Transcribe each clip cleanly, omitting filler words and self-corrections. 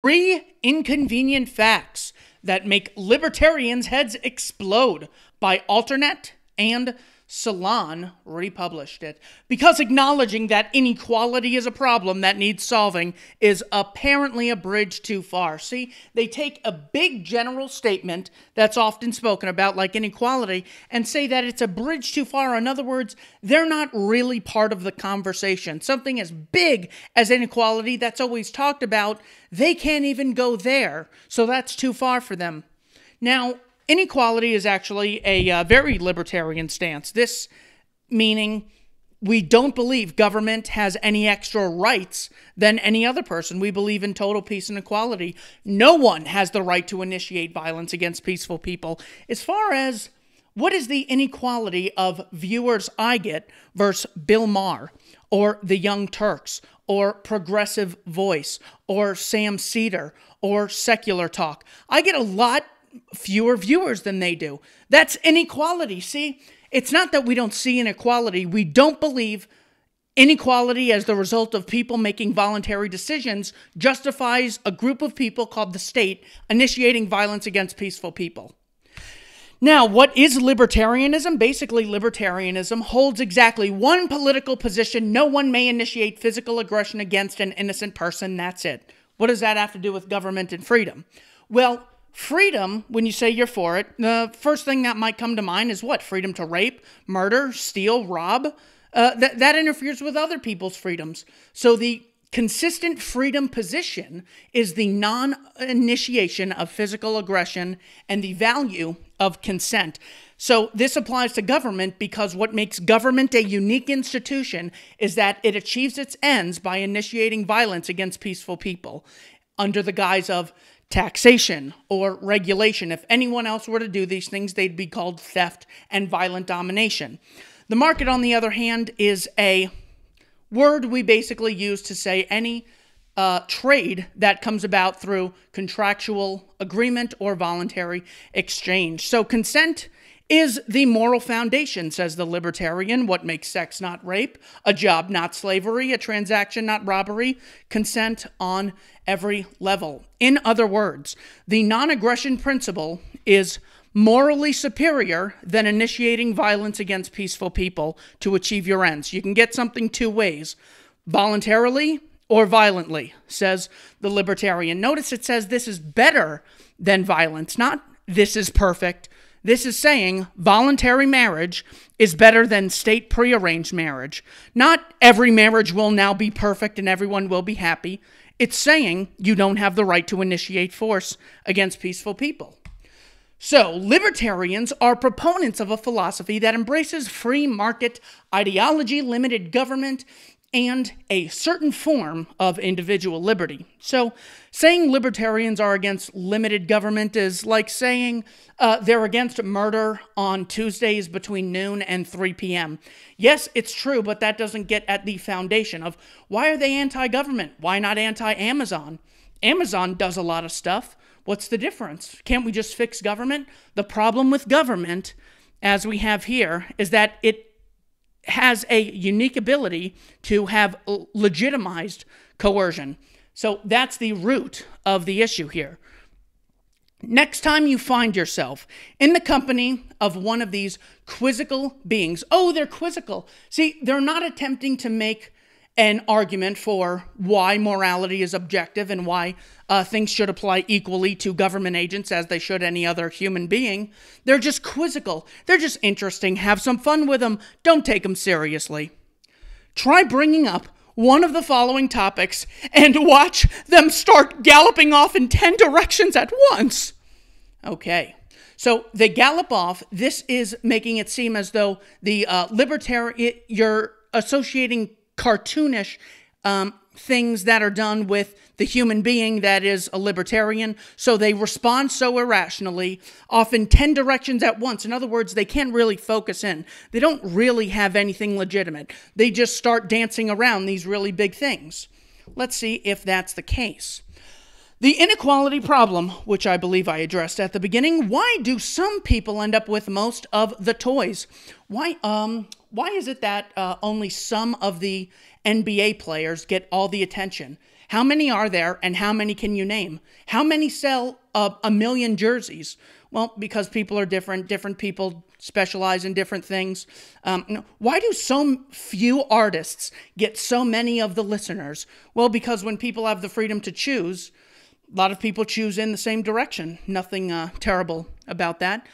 3 inconvenient facts that make libertarians' heads explode by Alternate and Salon republished it. Because acknowledging that inequality is a problem that needs solving is apparently a bridge too far. See, they take a big general statement that's often spoken about, like inequality, and say that it's a bridge too far. In other words, they're not really part of the conversation. Something as big as inequality that's always talked about, they can't even go there. So that's too far for them. Now, inequality is actually a very libertarian stance. This meaning we don't believe government has any extra rights than any other person. We believe in total peace and equality. No one has the right to initiate violence against peaceful people. As far as what is the inequality of viewers I get versus Bill Maher or the Young Turks or Progressive Voice or Sam Cedar or Secular Talk, I get a lot fewer viewers than they do. That's inequality, see? It's not that we don't see inequality. We don't believe inequality as the result of people making voluntary decisions justifies a group of people called the state initiating violence against peaceful people. Now, what is libertarianism? Basically, libertarianism holds exactly one political position. No one may initiate physical aggression against an innocent person. That's it. What does that have to do with government and freedom? Well, freedom, when you say you're for it, the first thing that might come to mind is what? Freedom to rape, murder, steal, rob. That interferes with other people's freedoms. So the consistent freedom position is the non-initiation of physical aggression and the value of consent. So this applies to government because what makes government a unique institution is that it achieves its ends by initiating violence against peaceful people under the guise of taxation or regulation. If anyone else were to do these things, they'd be called theft and violent domination. The market, on the other hand, is a word we basically use to say any trade that comes about through contractual agreement or voluntary exchange. So consent is the moral foundation, says the libertarian. What makes sex not rape, a job not slavery, a transaction not robbery, consent on every level. In other words, the non-aggression principle is morally superior than initiating violence against peaceful people to achieve your ends. You can get something two ways, voluntarily or violently, says the libertarian. Notice it says this is better than violence, not this is perfect. This is saying voluntary marriage is better than state prearranged marriage. Not every marriage will now be perfect and everyone will be happy. It's saying you don't have the right to initiate force against peaceful people. So, libertarians are proponents of a philosophy that embraces free market ideology, limited government, and a certain form of individual liberty. So, saying libertarians are against limited government is like saying they're against murder on Tuesdays between noon and 3 p.m. Yes, it's true, but that doesn't get at the foundation of why are they anti-government? Why not anti-Amazon? Amazon does a lot of stuff. What's the difference? Can't we just fix government? The problem with government, as we have here, is that it has a unique ability to have legitimized coercion. So that's the root of the issue here. Next time you find yourself in the company of one of these quizzical beings, oh, they're quizzical. See, they're not attempting to make an argument for why morality is objective and why things should apply equally to government agents as they should any other human being. They're just quizzical. They're just interesting. Have some fun with them. Don't take them seriously. Try bringing up one of the following topics and watch them start galloping off in 10 directions at once. Okay. So they gallop off. This is making it seem as though the you're associating cartoonish things that are done with the human being that is a libertarian. So they respond so irrationally, often 10 directions at once. In other words, they can't really focus in. They don't really have anything legitimate. They just start dancing around these really big things. Let's see if that's the case. The inequality problem, which I believe I addressed at the beginning. Why do some people end up with most of the toys? Why is it that only some of the NBA players get all the attention? How many are there, and how many can you name? How many sell a million jerseys? Well, because people are different. Different people specialize in different things. Why do so few artists get so many of the listeners? Well, because when people have the freedom to choose, a lot of people choose in the same direction. Nothing terrible about that.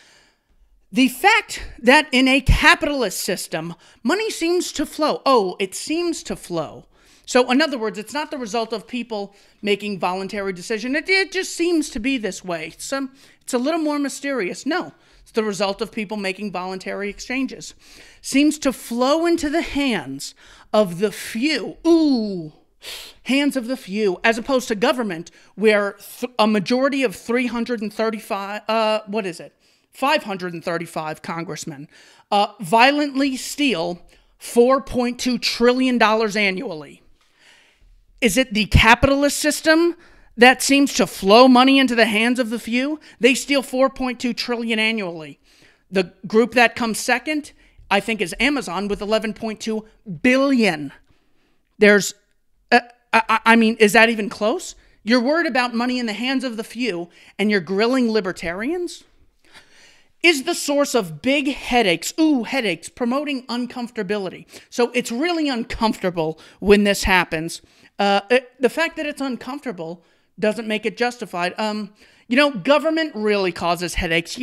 The fact that in a capitalist system, money seems to flow. Oh, it seems to flow. So in other words, it's not the result of people making voluntary decision. It just seems to be this way. It's a little more mysterious. No, it's the result of people making voluntary exchanges. Seems to flow into the hands of the few. Ooh, hands of the few, as opposed to government, where a majority of 535 congressmen violently steal $4.2 trillion annually. Is it the capitalist system that seems to flow money into the hands of the few? They steal $4.2 trillion annually. The group that comes second, I think, is Amazon with $11.2 billion. There's, is that even close? You're worried about money in the hands of the few, and you're grilling libertarians? Is the source of big headaches, headaches, promoting uncomfortability. So it's really uncomfortable when this happens. The fact that it's uncomfortable doesn't make it justified. Government really causes headaches,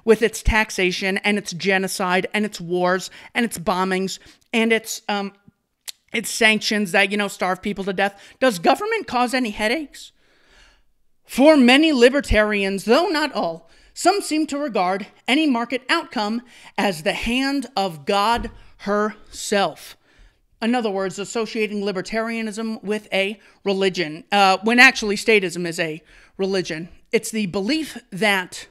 with its taxation and its genocide and its wars and its bombings and its sanctions that, starve people to death. Does government cause any headaches? For many libertarians, though not all, some seem to regard any market outcome as the hand of God herself. In other words, associating libertarianism with a religion, when actually statism is a religion. It's the belief that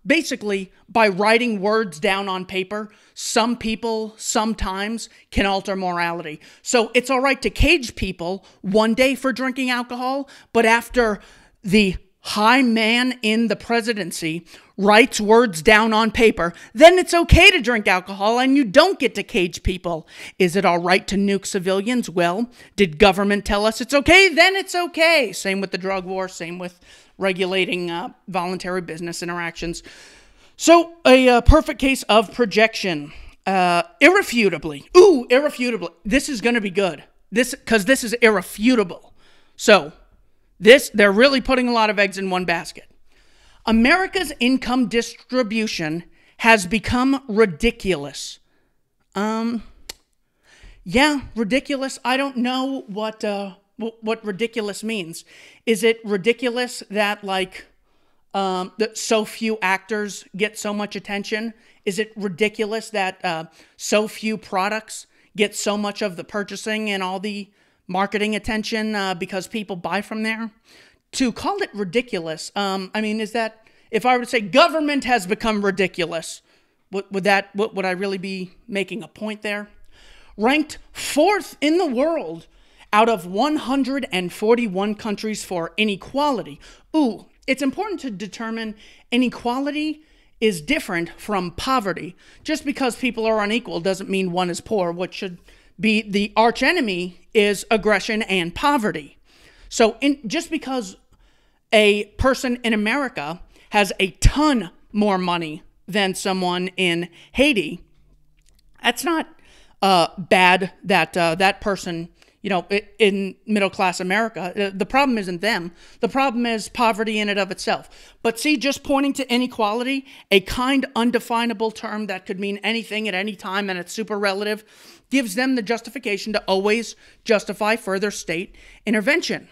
basically by writing words down on paper, some people sometimes can alter morality. So it's all right to cage people one day for drinking alcohol, but after the high man in the presidency writes words down on paper, then it's okay to drink alcohol and you don't get to cage people. Is it all right to nuke civilians? Well, did government tell us it's okay? Then it's okay. Same with the drug war, same with regulating voluntary business interactions. So a perfect case of projection. Irrefutably. Irrefutably. This is going to be good. Because this is irrefutable. So they're really putting a lot of eggs in one basket. America's income distribution has become ridiculous. Ridiculous. I don't know what ridiculous means. Is it ridiculous that that so few actors get so much attention? Is it ridiculous that so few products get so much of the purchasing and all the marketing attention because people buy from there? To call it ridiculous, is that, if I were to say government has become ridiculous, would I really be making a point there? Ranked 4th in the world out of 141 countries for inequality. It's important to determine inequality is different from poverty. Just because people are unequal doesn't mean one is poor. What should be the archenemy is aggression and poverty. So just because a person in America has a ton more money than someone in Haiti, that's not bad that that person, in middle-class America. The problem isn't them. The problem is poverty in and of itself. But see, just pointing to inequality, a kind, undefinable term that could mean anything at any time, and it's super relative, gives them the justification to always justify further state intervention.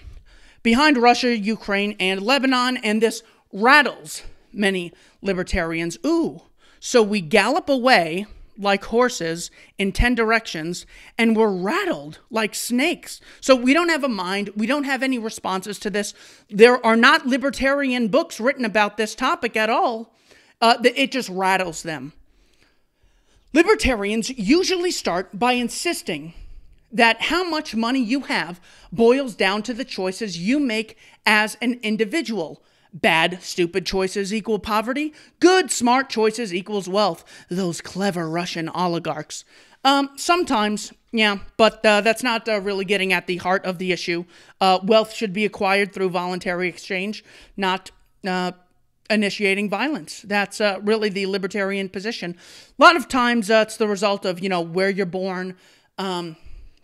Behind Russia, Ukraine, and Lebanon, and this rattles many libertarians. So we gallop away like horses in 10 directions, and we're rattled like snakes. So we don't have a mind. We don't have any responses to this. There are not libertarian books written about this topic at all. It just rattles them. Libertarians usually start by insisting that how much money you have boils down to the choices you make as an individual. Bad, stupid choices equal poverty. Good, smart choices equals wealth. Those clever Russian oligarchs. Sometimes, yeah, but that's not really getting at the heart of the issue. Wealth should be acquired through voluntary exchange, not initiating violence. That's really the libertarian position. A lot of times it's the result of, where you're born.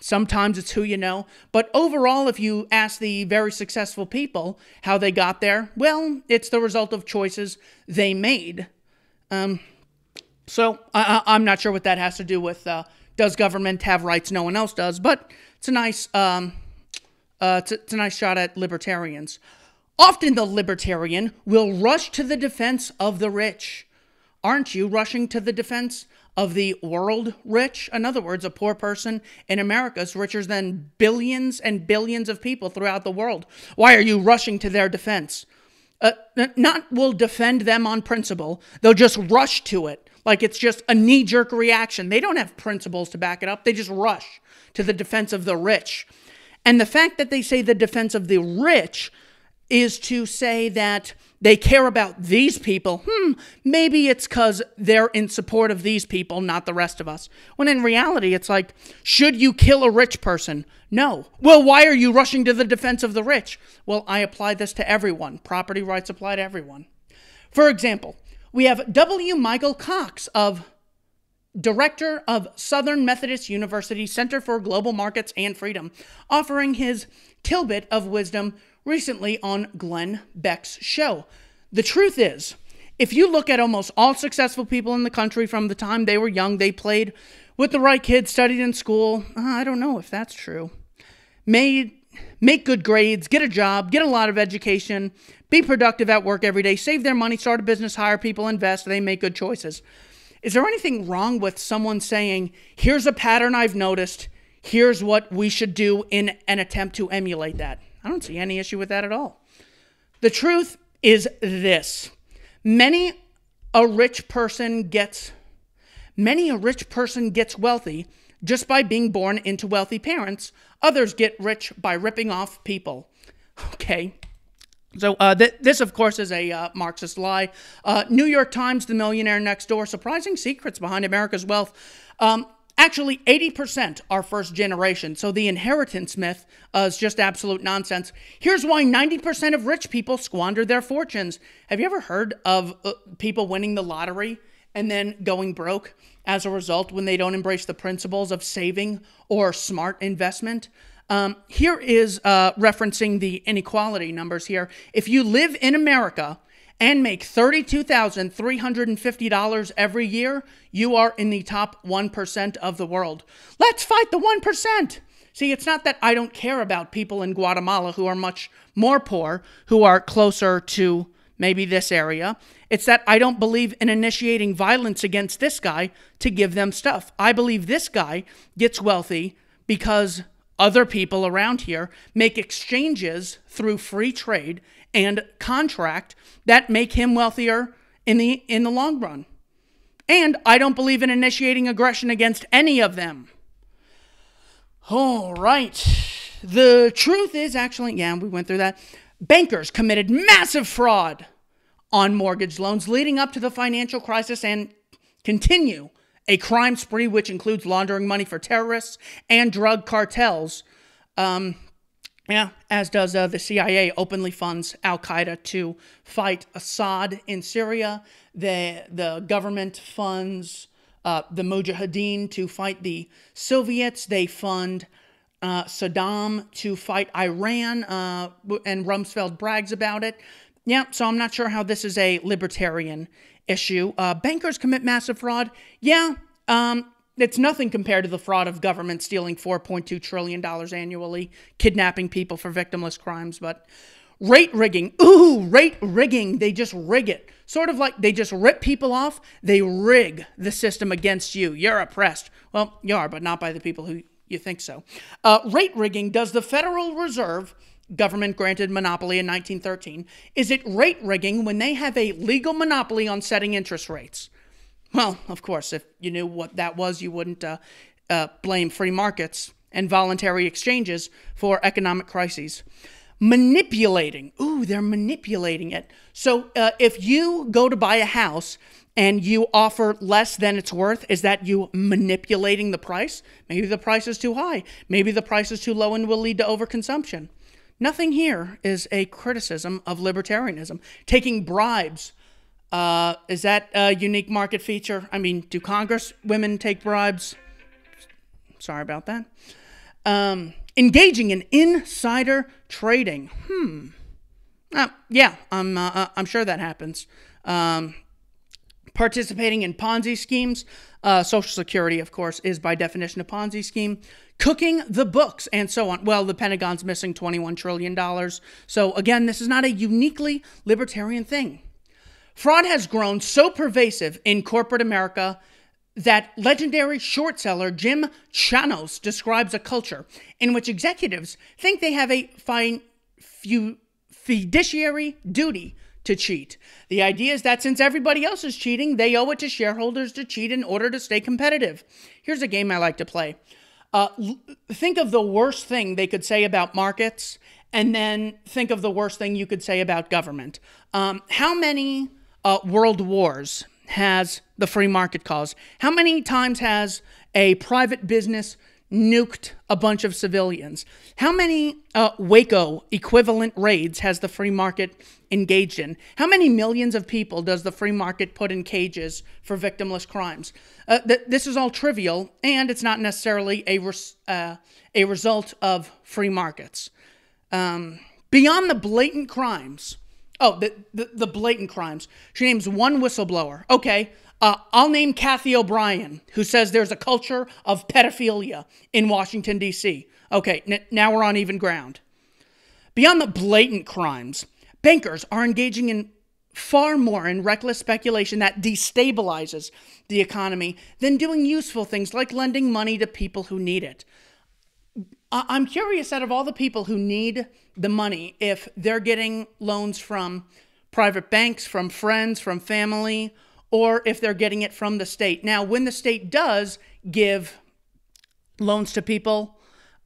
Sometimes it's who you know. But overall, if you ask the very successful people how they got there, well, it's the result of choices they made. So I'm not sure what that has to do with does government have rights no one else does, but it's a nice it's a nice shot at libertarians. Often the libertarian will rush to the defense of the rich. Aren't you rushing to the defense of the world rich? In other words, a poor person in America is richer than billions and billions of people throughout the world. Why are you rushing to their defense? Not will defend them on principle. They'll just rush to it. Like it's just a knee-jerk reaction. They don't have principles to back it up. They just rush to the defense of the rich. And the fact that they say the defense of the rich is to say that they care about these people. Maybe it's because they're in support of these people, not the rest of us. When in reality, it's like, should you kill a rich person? No. Well, why are you rushing to the defense of the rich? Well, I apply this to everyone. Property rights apply to everyone. For example, we have W. Michael Cox, Director of Southern Methodist University Center for Global Markets and Freedom, offering his tidbit of wisdom recently on Glenn Beck's show. The truth is, if you look at almost all successful people in the country from the time they were young, they played with the right kids, studied in school. I don't know if that's true. Make good grades, get a job, get a lot of education, be productive at work every day, save their money, start a business, hire people, invest, they make good choices. Is there anything wrong with someone saying, here's a pattern I've noticed, here's what we should do in an attempt to emulate that? I don't see any issue with that at all. The truth is this. Many a rich person gets wealthy just by being born into wealthy parents. Others get rich by ripping off people. Okay. So this, of course, is a Marxist lie. New York Times, The Millionaire Next Door, surprising secrets behind America's wealth. Actually, 80% are first generation, so the inheritance myth is just absolute nonsense. Here's why 90% of rich people squander their fortunes. Have you ever heard of people winning the lottery and then going broke as a result when they don't embrace the principles of saving or smart investment? Here is referencing the inequality numbers here. If you live in America and make $32,350 every year, you are in the top 1% of the world. Let's fight the 1%. See, it's not that I don't care about people in Guatemala who are much more poor, who are closer to maybe this area. It's that I don't believe in initiating violence against this guy to give them stuff. I believe this guy gets wealthy because other people around here make exchanges through free trade and contract that make him wealthier in the long run. And I don't believe in initiating aggression against any of them. All right. The truth is actually, yeah, we went through that. Bankers committed massive fraud on mortgage loans leading up to the financial crisis and continue a crime spree which includes laundering money for terrorists and drug cartels. As does the CIA openly funds Al-Qaeda to fight Assad in Syria. The government funds the Mujahideen to fight the Soviets. They fund Saddam to fight Iran, and Rumsfeld brags about it. Yeah, so I'm not sure how this is a libertarian issue. Bankers commit massive fraud. Yeah, it's nothing compared to the fraud of government stealing $4.2 trillion annually, kidnapping people for victimless crimes. But rate rigging, rate rigging, they just rig it. Sort of like they just rip people off, they rig the system against you. You're oppressed. Well, you are, but not by the people who you think so. Rate rigging, does the Federal Reserve, government granted monopoly in 1913, is it rate rigging when they have a legal monopoly on setting interest rates? Well, of course, if you knew what that was, you wouldn't blame free markets and voluntary exchanges for economic crises. manipulating. Ooh, they're manipulating it. So if you go to buy a house and you offer less than it's worth, is that you manipulating the price? Maybe the price is too high. Maybe the price is too low and will lead to overconsumption. Nothing here is a criticism of libertarianism. Taking bribes, is that a unique market feature? I mean, do Congress women take bribes? Sorry about that. Engaging in insider trading. Yeah, I'm sure that happens. Participating in Ponzi schemes. Social Security, of course, is by definition a Ponzi scheme. Cooking the books, and so on. Well, the Pentagon's missing $21 trillion. So again, this is not a uniquely libertarian thing. Fraud has grown so pervasive in corporate America that legendary short seller Jim Chanos describes a culture in which executives think they have a fiduciary duty to cheat. The idea is that since everybody else is cheating, they owe it to shareholders to cheat in order to stay competitive. Here's a game I like to play. Think of the worst thing they could say about markets, and then think of the worst thing you could say about government. How many world wars has the free market caused? How many times has a private business nuked a bunch of civilians? How many Waco equivalent raids has the free market engaged in? How many millions of people does the free market put in cages for victimless crimes? This is all trivial, and it's not necessarily a result of free markets. Beyond the blatant crimes, the blatant crimes. She names one whistleblower. Okay, I'll name Kathy O'Brien, who says there's a culture of pedophilia in Washington, D.C. Okay, now we're on even ground. Beyond the blatant crimes, bankers are engaging in far more in reckless speculation that destabilizes the economy than doing useful things like lending money to people who need it. I'm curious, out of all the people who need the money, if they're getting loans from private banks, from friends, from family, or if they're getting it from the state. Now, when the state does give loans to people,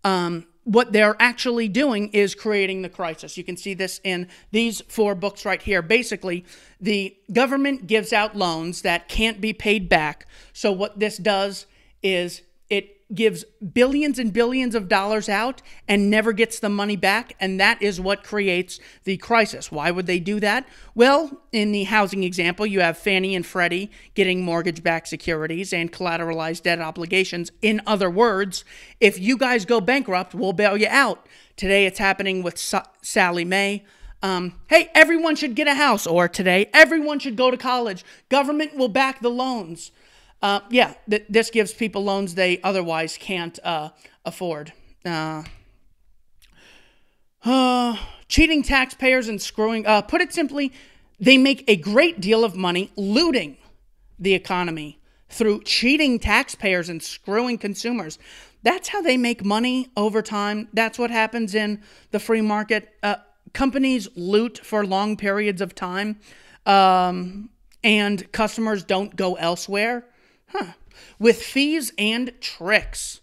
what they're actually doing is creating the crisis. You can see this in these 4 books right here. Basically, the government gives out loans that can't be paid back. So what this does is it gives billions and billions of dollars out and never gets the money back, and that is what creates the crisis. Why would they do that? Well, in the housing example, you have Fannie and Freddie getting mortgage-backed securities and collateralized debt obligations. In other words, if you guys go bankrupt, we'll bail you out. Today, it's happening with Sallie Mae. Hey, everyone should get a house, or today, everyone should go to college. Government will back the loans. This gives people loans they otherwise can't afford. Cheating taxpayers and screwing, put it simply, they make a great deal of money looting the economy through cheating taxpayers and screwing consumers. That's how they make money over time. That's what happens in the free market. Companies loot for long periods of time, and customers don't go elsewhere. With fees and tricks.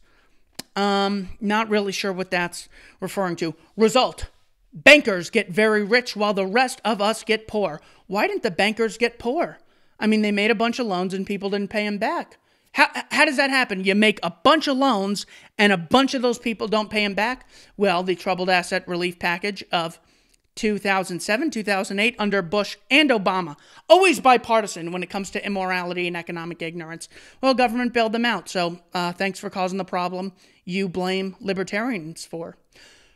Not really sure what that's referring to. Result: bankers get very rich while the rest of us get poor. Why didn't the bankers get poor? I mean, they made a bunch of loans and people didn't pay them back. How does that happen? You make a bunch of loans and a bunch of those people don't pay them back? Well, the Troubled Asset Relief Package of 2007, 2008, under Bush and Obama. Always bipartisan when it comes to immorality and economic ignorance. Well, government bailed them out, so thanks for causing the problem you blame libertarians for.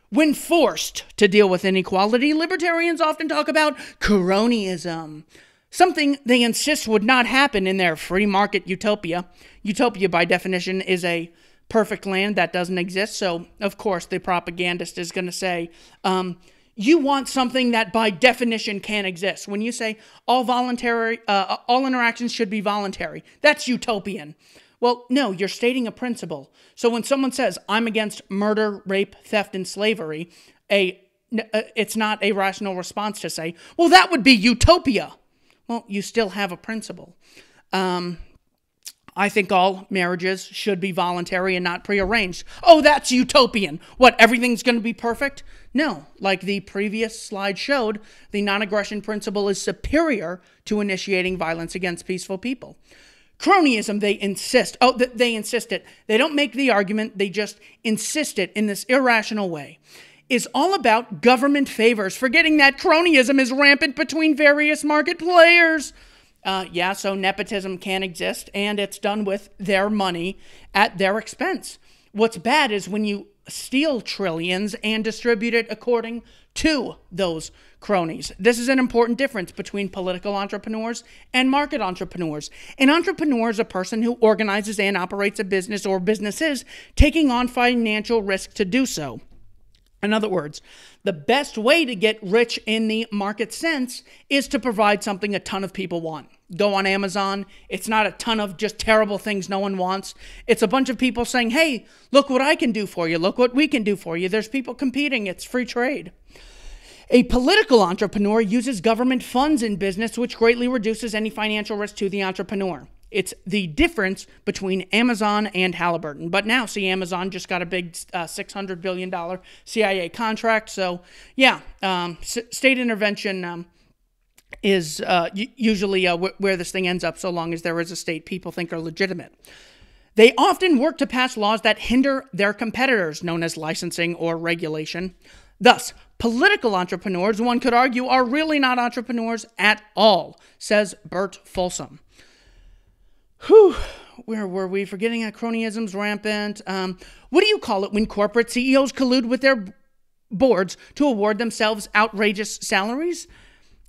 When forced to deal with inequality, libertarians often talk about cronyism, something they insist would not happen in their free market utopia. Utopia, by definition, is a perfect land that doesn't exist, so of course the propagandist is going to say, you want something that by definition can't exist. When you say all interactions should be voluntary, that's utopian. Well, no, you're stating a principle. So when someone says, I'm against murder, rape, theft, and slavery, it's not a rational response to say, well, that would be utopia. Well, you still have a principle. I think all marriages should be voluntary and not prearranged. Oh, that's utopian. What, everything's going to be perfect? No, like the previous slide showed, the non-aggression principle is superior to initiating violence against peaceful people. Cronyism, they insist. They insist it. They don't make the argument. They just insist it in this irrational way. Is all about government favors, forgetting that cronyism is rampant between various market players. So nepotism can exist, and it's done with their money at their expense. What's bad is when you steal trillions and distribute it according to those cronies. This is an important difference between political entrepreneurs and market entrepreneurs. An entrepreneur is a person who organizes and operates a business or businesses, taking on financial risk to do so. In other words, the best way to get rich in the market sense is to provide something a ton of people want. Go on Amazon. It's not a ton of just terrible things no one wants. It's a bunch of people saying, hey, look what I can do for you. Look what we can do for you. There's people competing. It's free trade. A political entrepreneur uses government funds in business, which greatly reduces any financial risk to the entrepreneur. It's the difference between Amazon and Halliburton. But now, see, Amazon just got a big $600 billion CIA contract. So, state intervention is usually where this thing ends up, so long as there is a state people think are legitimate. They often work to pass laws that hinder their competitors, known as licensing or regulation. Thus, political entrepreneurs, one could argue, are really not entrepreneurs at all, says Bert Folsom. Where were we? Forgetting that cronyism's rampant. What do you call it when corporate CEOs collude with their boards to award themselves outrageous salaries?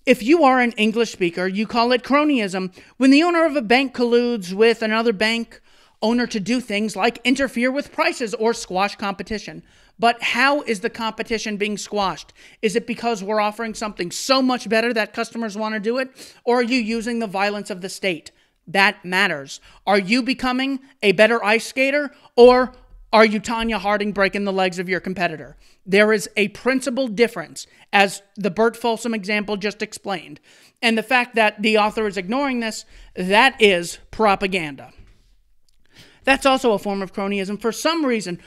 If you are an English speaker, you call it cronyism. When the owner of a bank colludes with another bank owner to do things like interfere with prices or squash competition. But how is the competition being squashed? Is it because we're offering something so much better that customers want to do it? Or are you using the violence of the state? That matters. Are you becoming a better ice skater, or are you Tanya Harding breaking the legs of your competitor? There is a principal difference, as the Bert Folsom example just explained. And the fact that the author is ignoring this, that is propaganda. That's also a form of cronyism for some reason.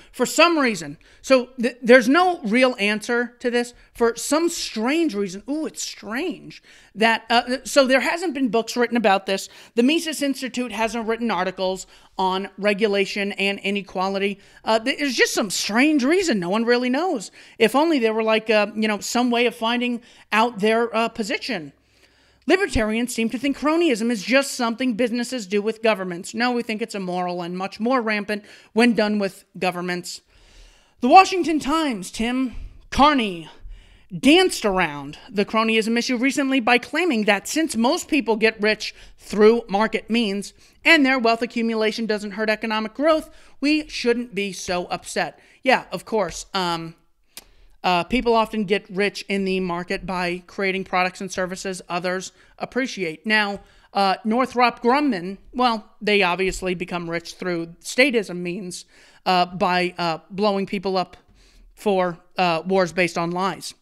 So there's no real answer to this. For some strange reason, it's strange, that so there hasn't been books written about this. The Mises Institute hasn't written articles on regulation and inequality. There's just some strange reason. No one really knows. If only there were some way of finding out their position. Libertarians seem to think cronyism is just something businesses do with governments. No, we think it's immoral and much more rampant when done with governments. The Washington Times, Tim Carney, danced around the cronyism issue recently by claiming that since most people get rich through market means and their wealth accumulation doesn't hurt economic growth, we shouldn't be so upset. Yeah, of course. People often get rich in the market by creating products and services others appreciate. Now, Northrop Grumman, they obviously become rich through statism means by blowing people up for wars based on lies.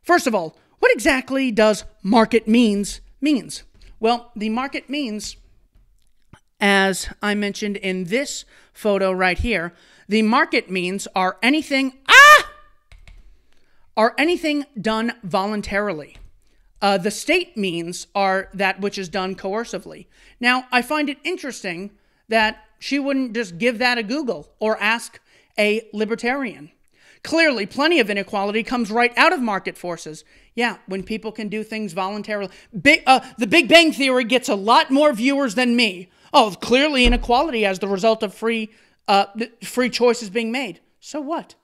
First of all, what exactly does market means? Well, the market means, as I mentioned in this photo right here, the market means are anything done voluntarily. The state means are that which is done coercively. Now, I find it interesting that she wouldn't just give that a Google or ask a libertarian. Clearly, plenty of inequality comes right out of market forces. Yeah, when people can do things voluntarily. The Big Bang Theory gets a lot more viewers than me. Oh, clearly inequality as the result of free choices being made. So what?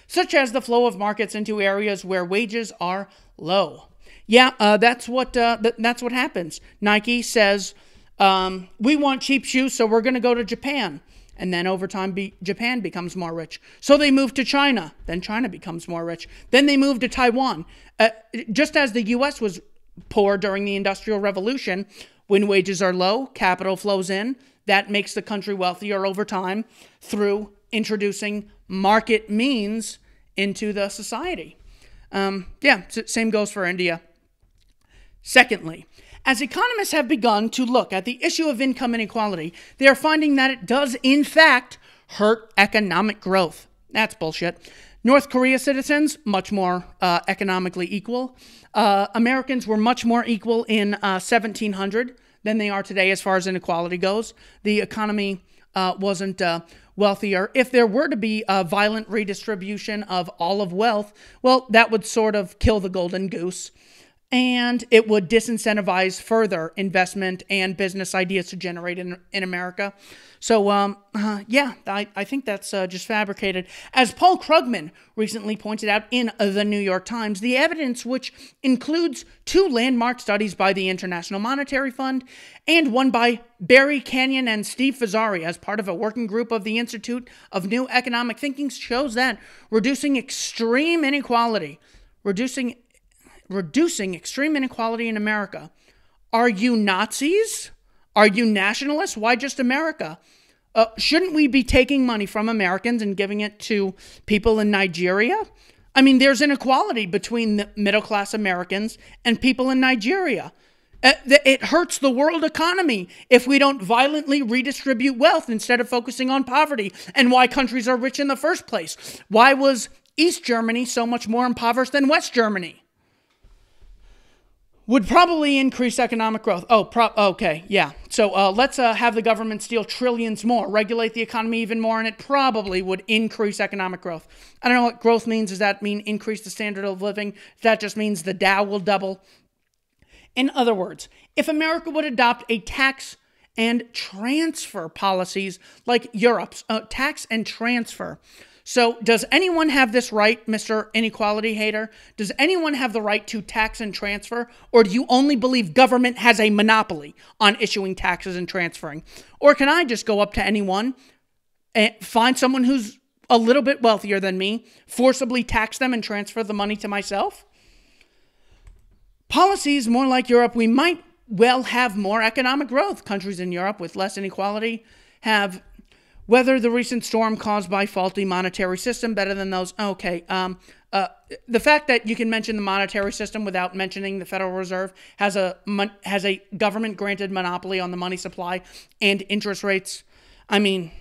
Such as the flow of markets into areas where wages are low. Yeah, that's what happens. Nike says, we want cheap shoes, so we're going to go to Japan. And then over time, Japan becomes more rich. So they move to China. Then China becomes more rich. Then they move to Taiwan. Just as the U.S. was poor during the Industrial Revolution, when wages are low, capital flows in. That makes the country wealthier over time through introducing market means into the society. Same goes for India. Secondly, as economists have begun to look at the issue of income inequality, they are finding that it does, in fact, hurt economic growth. That's bullshit. North Korea citizens, much more economically equal. Americans were much more equal in 1700 than they are today as far as inequality goes. The economy wasn't wealthier. If there were to be a violent redistribution of all of wealth, well, that would sort of kill the golden goose. And it would disincentivize further investment and business ideas to generate in America. So, yeah, I think that's just fabricated. As Paul Krugman recently pointed out in the New York Times, the evidence, which includes 2 landmark studies by the International Monetary Fund and one by Barry Canyon and Steve Fazzari as part of a working group of the Institute of New Economic Thinking, shows that reducing extreme inequality in America. Are you Nazis? Are you nationalists? Why just America? Shouldn't we be taking money from Americans and giving it to people in Nigeria? I mean, there's inequality between the middle-class Americans and people in Nigeria. It hurts the world economy if we don't violently redistribute wealth instead of focusing on poverty and why countries are rich in the first place. Why was East Germany so much more impoverished than West Germany? Would probably increase economic growth. Okay, yeah. So let's have the government steal trillions more, regulate the economy even more, and it probably would increase economic growth. I don't know what growth means. Does that mean increase the standard of living? That just means the Dow will double. In other words, if America would adopt a tax and transfer policies like Europe's tax and transfer. So does anyone have this right, Mr. Inequality Hater? Does anyone have the right to tax and transfer? Or do you only believe government has a monopoly on issuing taxes and transferring? Or can I just go up to anyone and find someone who's a little bit wealthier than me, forcibly tax them and transfer the money to myself? Policies more like Europe, we might well have more economic growth. Countries in Europe with less inequality have weathered the recent storm caused by faulty monetary system better than those. Okay, the fact that you can mention the monetary system without mentioning the Federal Reserve has a government-granted monopoly on the money supply and interest rates. I mean,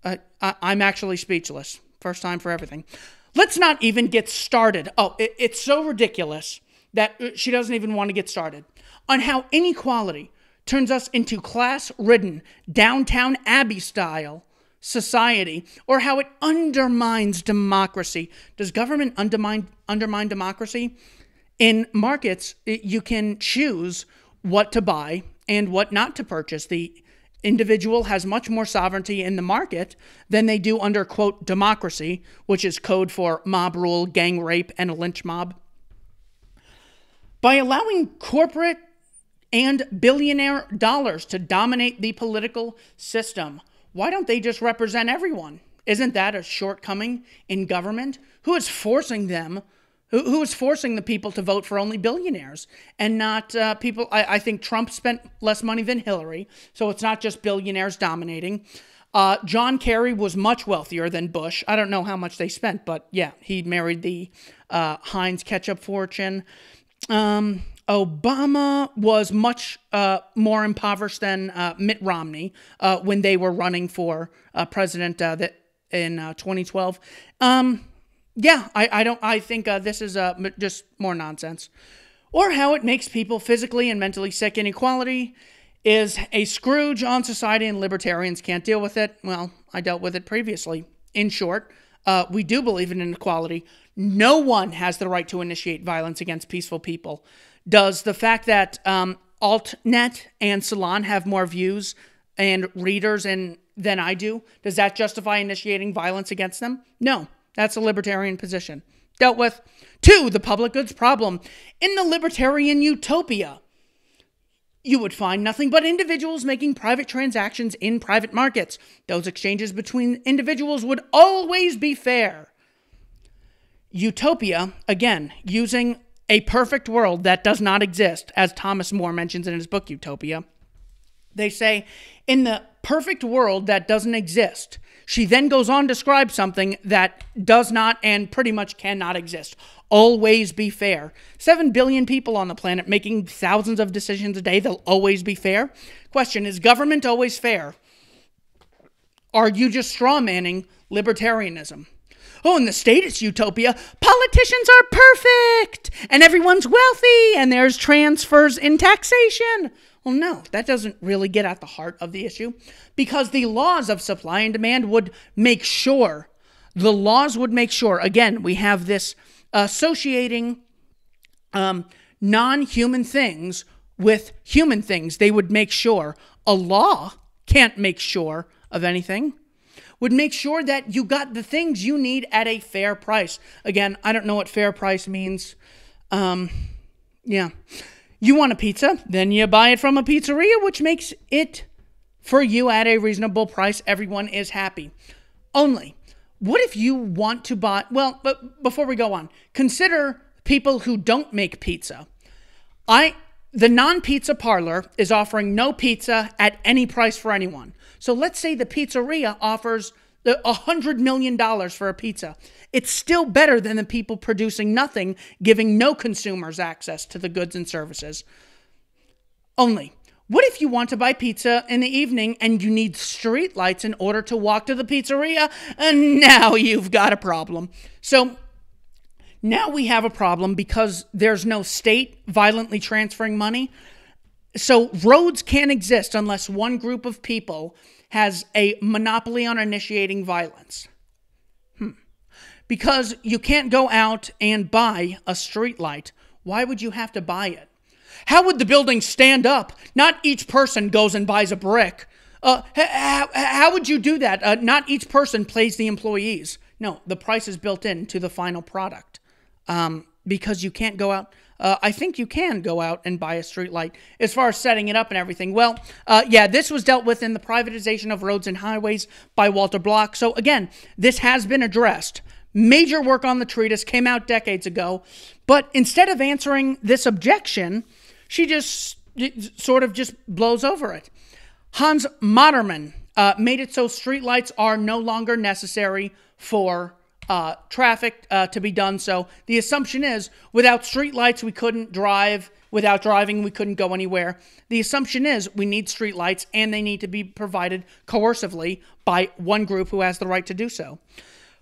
I'm actually speechless. First time for everything. Let's not even get started. It's so ridiculous that she doesn't even want to get started on how inequality turns us into class-ridden, Downtown Abbey-style society, or how it undermines democracy. Does government undermine democracy? In markets, you can choose what to buy and what not to purchase. The individual has much more sovereignty in the market than they do under, quote, democracy, which is code for mob rule, gang rape, and a lynch mob. By allowing corporate and billionaire dollars to dominate the political system, why don't they just represent everyone? Isn't that a shortcoming in government? Who is forcing them? Who is forcing the people to vote for only billionaires and not people? I think Trump spent less money than Hillary, so it's not just billionaires dominating. John Kerry was much wealthier than Bush. I don't know how much they spent, but yeah, he married the Heinz ketchup fortune. Obama was much more impoverished than Mitt Romney when they were running for president in 2012. I think this is just more nonsense. Or how it makes people physically and mentally sick. Inequality is a scourge on society and libertarians can't deal with it. Well, I dealt with it previously. In short, we do believe in inequality. No one has the right to initiate violence against peaceful people. Does the fact that AltNet and Salon have more views and readers than I do, does that justify initiating violence against them? No, that's a libertarian position. Dealt with. 2, the public goods problem. In the Libertarian Utopia, you would find nothing but individuals making private transactions in private markets. Those exchanges between individuals would always be fair. Utopia, again, using a perfect world that does not exist, as Thomas More mentions in his book, Utopia. They say, in the perfect world that doesn't exist, she then goes on to describe something that does not and pretty much cannot exist. Always be fair. 7 billion people on the planet making thousands of decisions a day. They'll always be fair. Question, is government always fair? Are you just straw-manning libertarianism? oh, in the statist utopia, politicians are perfect and everyone's wealthy and there's transfers in taxation. Well, no, that doesn't really get at the heart of the issue, because the laws of supply and demand would make sure, again, we have this associating non-human things with human things. They would make sure, a law can't make sure of anything, would make sure that you got the things you need at a fair price. Again, I don't know what fair price means. Yeah. You want a pizza, then you buy it from a pizzeria, which makes it for you at a reasonable price. Everyone is happy. Only, what if you want to buy, well, but before we go on, consider people who don't make pizza. The non-pizza parlor is offering no pizza at any price for anyone. So let's say the pizzeria offers $100 million for a pizza. It's still better than the people producing nothing, giving no consumers access to the goods and services. Only, what if you want to buy pizza in the evening and you need street lights in order to walk to the pizzeria? And now you've got a problem. So now we have a problem because there's no state violently transferring money. So roads can't exist unless one group of people has a monopoly on initiating violence. Because you can't go out and buy a street light. Why would you have to buy it? How would the building stand up? Not each person goes and buys a brick. How would you do that? Not each person pays the employees. No, the price is built into the final product. Because you can't go out. I think you can go out and buy a street light. As far as setting it up and everything, well, yeah, this was dealt with in The Privatization of Roads and Highways by Walter Block. So again, this has been addressed. Major work on the treatise came out decades ago. But instead of answering this objection, she just sort of just blows over it. Hans Moderman made it so streetlights are no longer necessary for traffic to be done. So the assumption is, without streetlights, we couldn't drive. Without driving, we couldn't go anywhere. The assumption is we need streetlights, and they need to be provided coercively by one group who has the right to do so.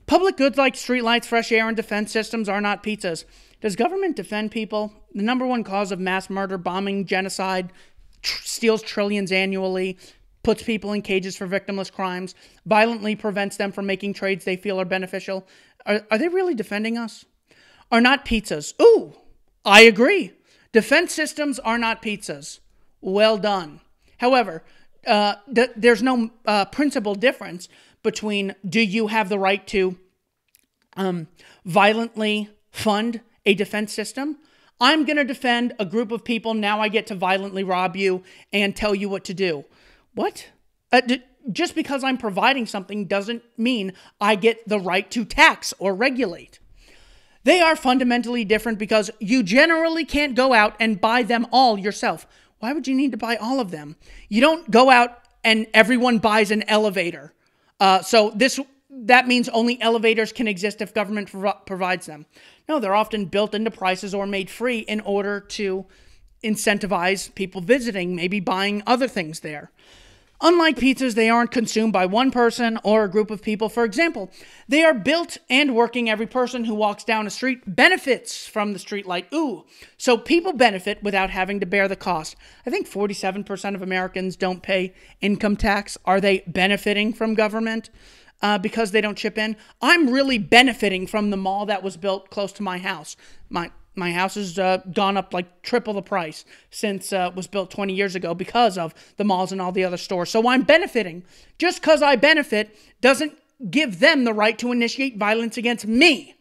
Public goods like streetlights, fresh air, and defense systems are not pizzas. Does government defend people? The number one cause of mass murder, bombing, genocide, steals trillions annually, puts people in cages for victimless crimes, violently prevents them from making trades they feel are beneficial. Are they really defending us? Are not pizzas. Ooh, I agree. Defense systems are not pizzas. Well done. However, there's no principal difference between, do you have the right to violently fund a defense system? I'm going to defend a group of people. Now I get to violently rob you and tell you what to do. What? Just because I'm providing something doesn't mean I get the right to tax or regulate. They are fundamentally different because you generally can't go out and buy them all yourself. Why would you need to buy all of them? You don't go out and everyone buys an elevator. So that means only elevators can exist if government provides them. No, they're often built into prices or made free in order to incentivize people visiting, maybe buying other things there. Unlike pizzas, they aren't consumed by one person or a group of people. For example, they are built and working. Every person who walks down a street benefits from the street light. Ooh, so people benefit without having to bear the cost. I think 47% of Americans don't pay income tax. Are they benefiting from government because they don't chip in? I'm really benefiting from the mall that was built close to my house. My house has gone up like triple the price since it was built 20 years ago because of the malls and all the other stores. So I'm benefiting. Just because I benefit doesn't give them the right to initiate violence against me.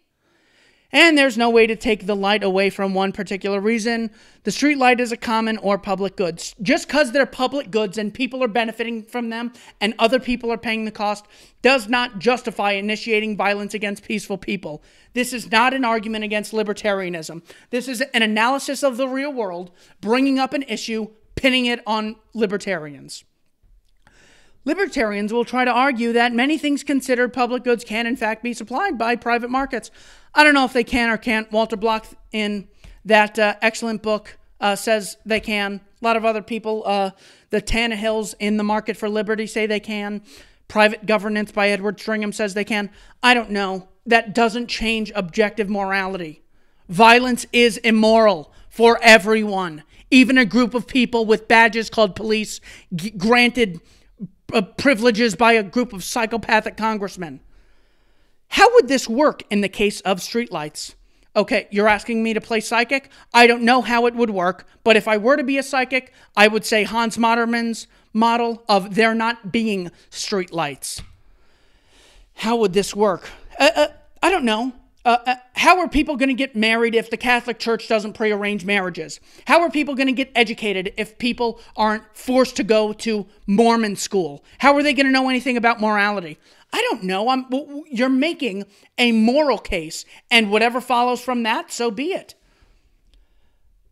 And there's no way to take the light away from one particular reason. The street light is a common or public goods. Just because they're public goods and people are benefiting from them and other people are paying the cost does not justify initiating violence against peaceful people. This is not an argument against libertarianism. This is an analysis of the real world, bringing up an issue, pinning it on libertarians. Libertarians will try to argue that many things considered public goods can in fact be supplied by private markets. I don't know if they can or can't. Walter Block in that excellent book says they can. A lot of other people, the Tannehills in The Market for Liberty say they can. Private Governance by Edward Stringham says they can. I don't know. that doesn't change objective morality. Violence is immoral for everyone. Even a group of people with badges called police granted privileges by a group of psychopathic congressmen. How would this work in the case of streetlights? Okay, you're asking me to play psychic? I don't know how it would work, but if I were to be a psychic, I would say Hans Moderman's model of there not being streetlights. How would this work? I don't know. How are people going to get married if the Catholic Church doesn't prearrange marriages? How are people going to get educated if people aren't forced to go to Mormon school? How are they going to know anything about morality? I don't know. You're making a moral case, and whatever follows from that, so be it.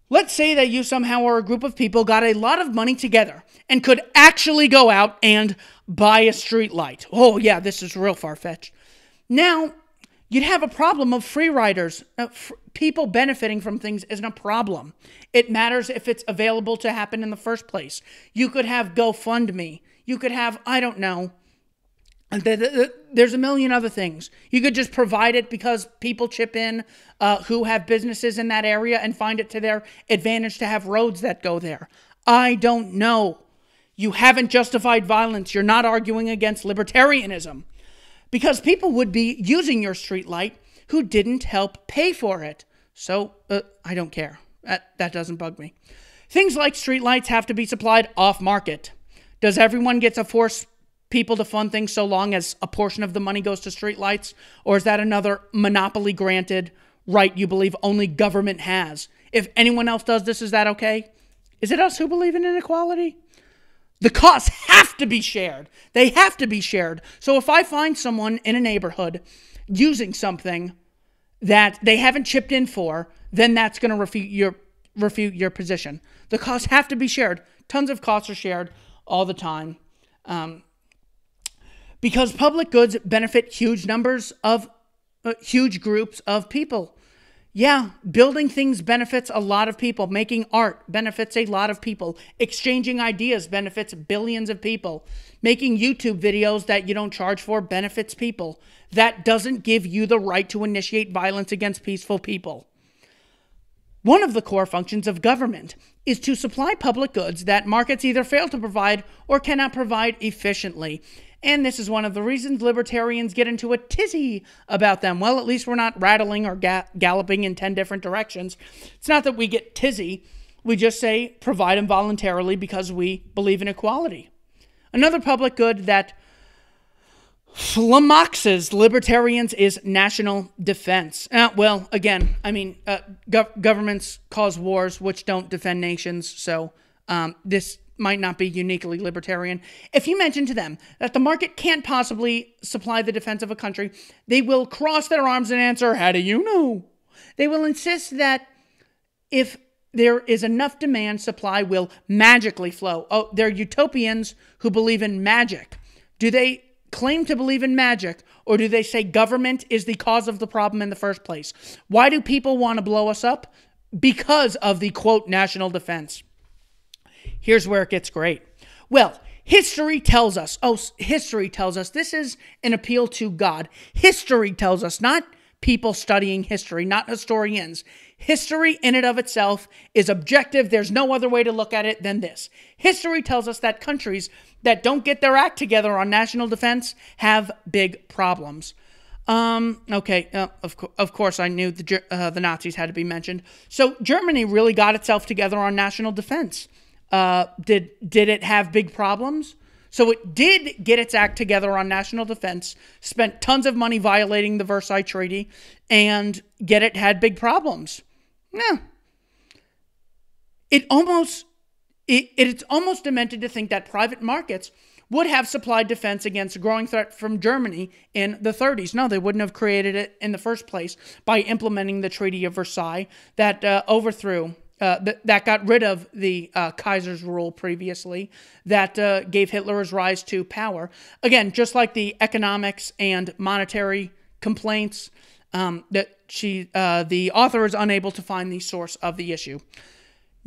Let's say that you somehow or a group of people got a lot of money together and could actually go out and buy a street light. Oh yeah, this is real far-fetched. Now, you'd have a problem of free riders. People benefiting from things isn't a problem. It matters if it's available to happen in the first place. You could have GoFundMe. You could have, I don't know, there's a million other things. You could just provide it because people chip in who have businesses in that area and find it to their advantage to have roads that go there. I don't know. You haven't justified violence. You're not arguing against libertarianism. Because people would be using your streetlight who didn't help pay for it. So, I don't care. That doesn't bug me. Things like streetlights have to be supplied off-market. Does everyone get to force people to fund things so long as a portion of the money goes to streetlights? Or is that another monopoly-granted right you believe only government has? If anyone else does this, is that okay? Is it us who believe in inequality? The costs have to be shared. They have to be shared. So if I find someone in a neighborhood using something that they haven't chipped in for, then that's going to refute your position. The costs have to be shared. Tons of costs are shared all the time. Because public goods benefit huge numbers of huge groups of people. Yeah, building things benefits a lot of people. Making art benefits a lot of people. Exchanging ideas benefits billions of people. Making YouTube videos that you don't charge for benefits people. That doesn't give you the right to initiate violence against peaceful people. One of the core functions of government is to supply public goods that markets either fail to provide or cannot provide efficiently. And this is one of the reasons libertarians get into a tizzy about them. Well, at least we're not rattling or galloping in 10 different directions. It's not that we get tizzy. We just say provide them voluntarily because we believe in equality. Another public good that flummoxes libertarians is national defense. Well, again, I mean, governments cause wars which don't defend nations, so this might not be uniquely libertarian. If you mention to them that the market can't possibly supply the defense of a country, they will cross their arms and answer, how do you know? They will insist that if there is enough demand, supply will magically flow. Oh, they're utopians who believe in magic. Do they claim to believe in magic, or do they say government is the cause of the problem in the first place? Why do people want to blow us up? Because of the, quote, national defense. Here's where it gets great. Well, history tells us, this is an appeal to God. History tells us, not people studying history, not historians. History in and of itself is objective. There's no other way to look at it than this. History tells us that countries that don't get their act together on national defense have big problems. Of course, I knew the Nazis had to be mentioned. So Germany really got itself together on national defense. Did it have big problems? So it did get its act together on national defense, spent tons of money violating the Versailles Treaty, and yet it had big problems. Yeah. It's almost demented to think that private markets would have supplied defense against a growing threat from Germany in the 30s. No, they wouldn't have created it in the first place by implementing the Treaty of Versailles that that got rid of the Kaiser's rule previously, that gave Hitler his rise to power. Again, just like the economics and monetary complaints, the author is unable to find the source of the issue.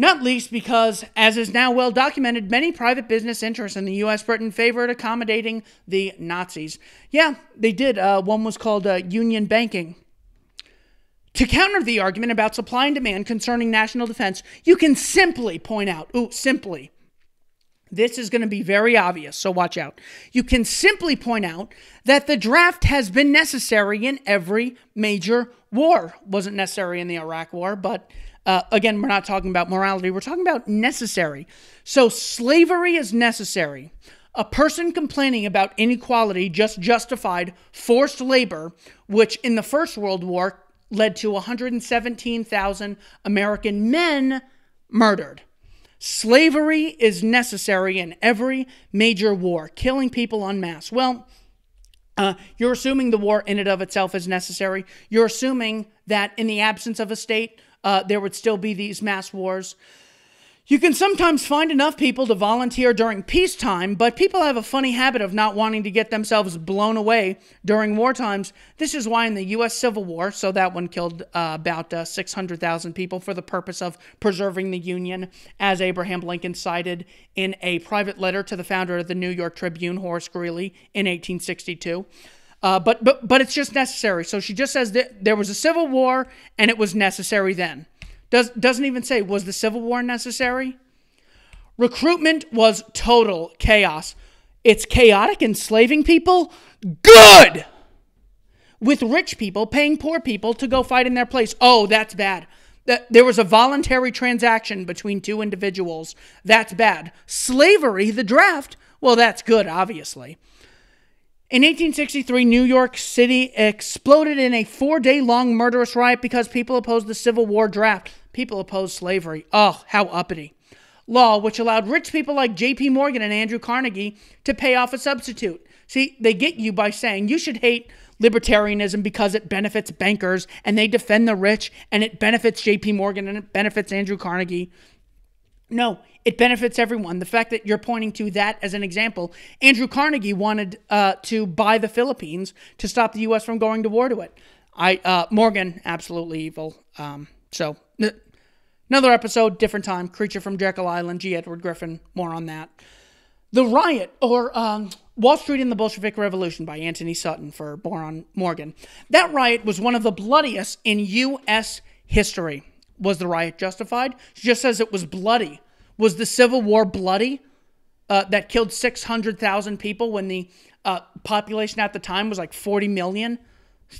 Not least because, as is now well documented, many private business interests in the U.S. Britain favored accommodating the Nazis. Yeah, they did. One was called union banking. To counter the argument about supply and demand concerning national defense, you can simply point out, this is going to be very obvious, so watch out. You can simply point out that the draft has been necessary in every major war. Wasn't necessary in the Iraq War, but again, we're not talking about morality. We're talking about necessary. So slavery is necessary. A person complaining about inequality just justified forced labor, which in the First World War led to 117,000 American men murdered. Slavery is necessary in every major war, killing people en masse. Well, you're assuming the war in and of itself is necessary. You're assuming that in the absence of a state, there would still be these mass wars. You can sometimes find enough people to volunteer during peacetime, but people have a funny habit of not wanting to get themselves blown away during war times. This is why in the U.S. Civil War, so that one killed about 600,000 people for the purpose of preserving the Union, as Abraham Lincoln cited in a private letter to the founder of the New York Tribune, Horace Greeley, in 1862. But it's just necessary. So she just says that there was a civil war and it was necessary then. Doesn't even say, was the Civil War necessary? Recruitment was total chaos. It's chaotic, enslaving people? Good! With rich people paying poor people to go fight in their place. Oh, that's bad. There was a voluntary transaction between two individuals. That's bad. Slavery, the draft, well, that's good, obviously. In 1863, New York City exploded in a 4-day-long murderous riot because people opposed the Civil War draft. People opposed slavery. Oh, how uppity. Law, which allowed rich people like J.P. Morgan and Andrew Carnegie to pay off a substitute. See, they get you by saying you should hate libertarianism because it benefits bankers and they defend the rich and it benefits J.P. Morgan and it benefits Andrew Carnegie. No, it benefits everyone. The fact that you're pointing to that as an example, Andrew Carnegie wanted to buy the Philippines to stop the U.S. from going to war to it. Morgan, absolutely evil. So, another episode, different time. Creature from Jekyll Island, G. Edward Griffin, more on that. The Riot, or Wall Street and the Bolshevik Revolution by Anthony Sutton for more on Morgan. That riot was one of the bloodiest in U.S. history. Was the riot justified? She just says it was bloody. Was the Civil War bloody? That killed 600,000 people when the population at the time was like 40 million?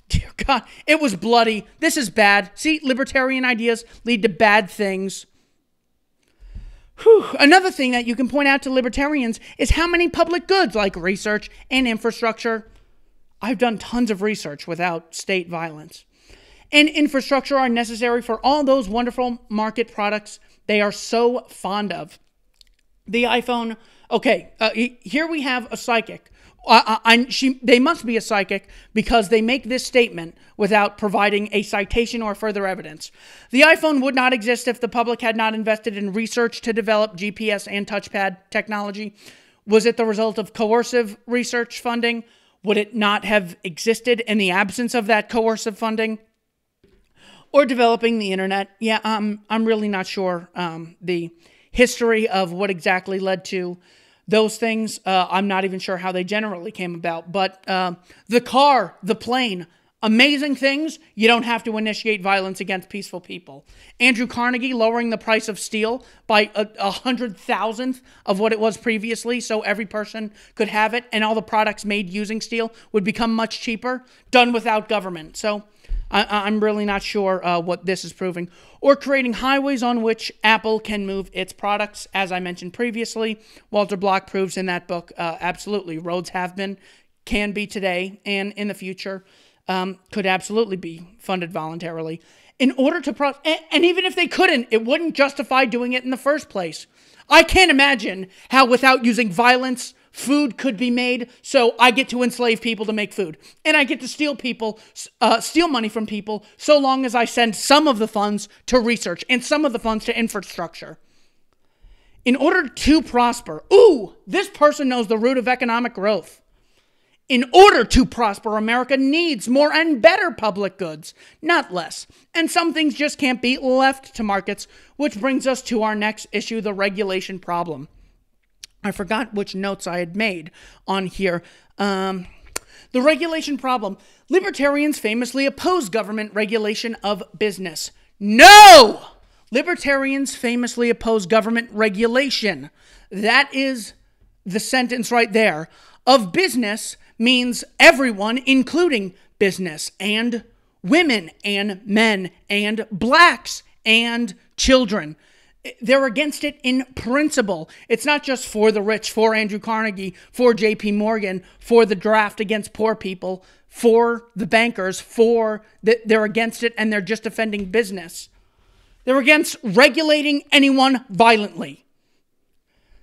Dear God, it was bloody. This is bad. See, libertarian ideas lead to bad things. Another thing that you can point out to libertarians is how many public goods like research and infrastructure. I've done tons of research without state violence. And infrastructure are necessary for all those wonderful market products they are so fond of. The iPhone, okay, here we have a psychic. They must be a psychic because they make this statement without providing a citation or further evidence. The iPhone would not exist if the public had not invested in research to develop GPS and touchpad technology. Was it the result of coercive research funding? Would it not have existed in the absence of that coercive funding? Or developing the internet? Yeah, I'm really not sure the history of what exactly led to those things. I'm not even sure how they generally came about. But the car, the plane, amazing things. You don't have to initiate violence against peaceful people. Andrew Carnegie lowering the price of steel by 100,000th of what it was previously so every person could have it and all the products made using steel would become much cheaper, done without government. So I'm really not sure what this is proving. Or creating highways on which Apple can move its products. As I mentioned previously, Walter Block proves in that book, absolutely, roads have been, can be today, and in the future, could absolutely be funded voluntarily. In order to, and even if they couldn't, it wouldn't justify doing it in the first place. I can't imagine how without using violence, food could be made, so I get to enslave people to make food. And I get to steal money from people so long as I send some of the funds to research and some of the funds to infrastructure. In order to prosper, this person knows the root of economic growth. in order to prosper, America needs more and better public goods, not less. And some things just can't be left to markets, which brings us to our next issue, the regulation problem. I forgot which notes I had made on here. The regulation problem. Libertarians famously oppose government regulation of business. No! Libertarians famously oppose government regulation. That is the sentence right there. Of business means everyone, including business and women and men and blacks and children. They're against it in principle. It's not just for the rich, for Andrew Carnegie, for J.P. Morgan, for the draft against poor people, for the bankers, they're against it and they're just defending business. They're against regulating anyone violently.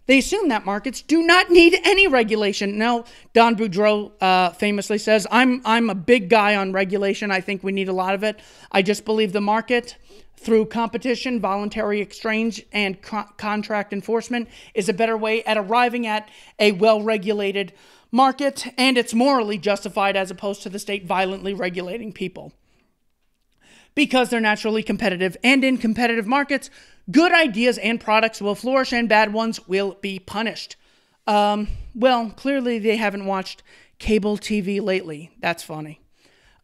They assume that markets do not need any regulation. No, Don Boudreaux famously says, I'm a big guy on regulation. I think we need a lot of it. I just believe the market, through competition, voluntary exchange, and contract enforcement, is a better way at arriving at a well-regulated market, and it's morally justified as opposed to the state violently regulating people. Because they're naturally competitive, and in competitive markets, good ideas and products will flourish and bad ones will be punished. Well, clearly they haven't watched cable TV lately. That's funny.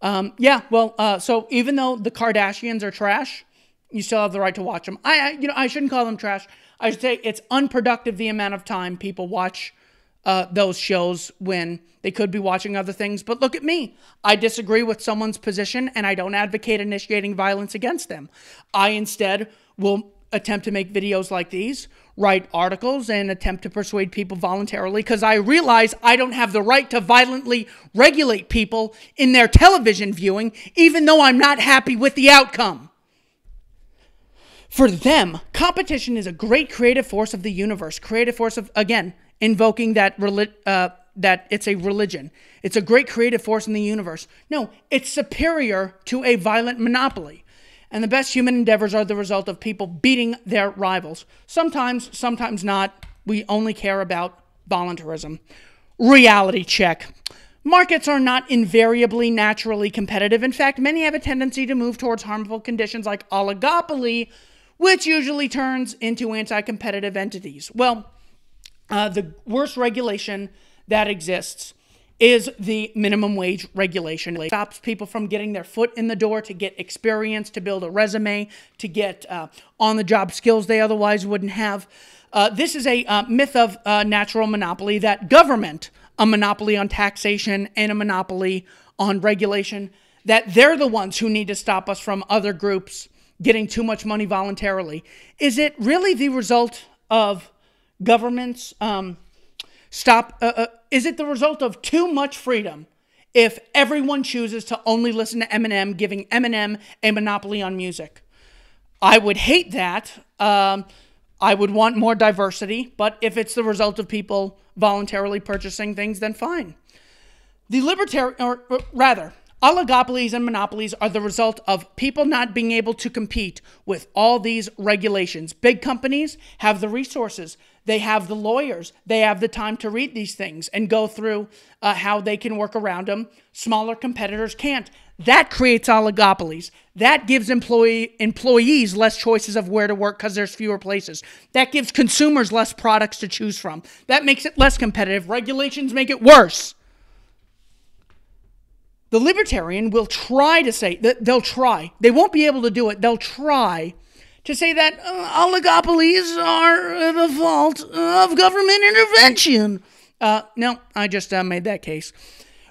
So even though the Kardashians are trash, you still have the right to watch them. I shouldn't call them trash. I should say it's unproductive the amount of time people watch those shows when they could be watching other things. But look at me. I disagree with someone's position and I don't advocate initiating violence against them. I instead will attempt to make videos like these, write articles, and attempt to persuade people voluntarily because I realize I don't have the right to violently regulate people in their television viewing, even though I'm not happy with the outcome. For them, competition is a great creative force of the universe. Creative force of, again, invoking that it's a religion. It's a great creative force in the universe. No, it's superior to a violent monopoly. And the best human endeavors are the result of people beating their rivals. Sometimes, sometimes not. We only care about voluntarism. Reality check. Markets are not invariably naturally competitive. In fact, many have a tendency to move towards harmful conditions like oligopoly, which usually turns into anti-competitive entities. Well, the worst regulation that exists is the minimum wage regulation. It stops people from getting their foot in the door to get experience, to build a resume, to get on-the-job skills they otherwise wouldn't have. This is a myth of natural monopoly, that government, a monopoly on taxation and a monopoly on regulation, that they're the ones who need to stop us from other groups getting too much money voluntarily. Is it really the result of governments is it the result of too much freedom if everyone chooses to only listen to Eminem, giving Eminem a monopoly on music? I would hate that. I would want more diversity, but if it's the result of people voluntarily purchasing things, then fine. The oligopolies and monopolies are the result of people not being able to compete with all these regulations. Big companies have the resources. They have the lawyers. They have the time to read these things and go through how they can work around them. Smaller competitors can't. That creates oligopolies. That gives employees less choices of where to work because there's fewer places. That gives consumers less products to choose from. That makes it less competitive. Regulations make it worse. The libertarian will try to say, that they'll try. They won't be able to do it. They'll try to say that oligopolies are the fault of government intervention. No, I just made that case.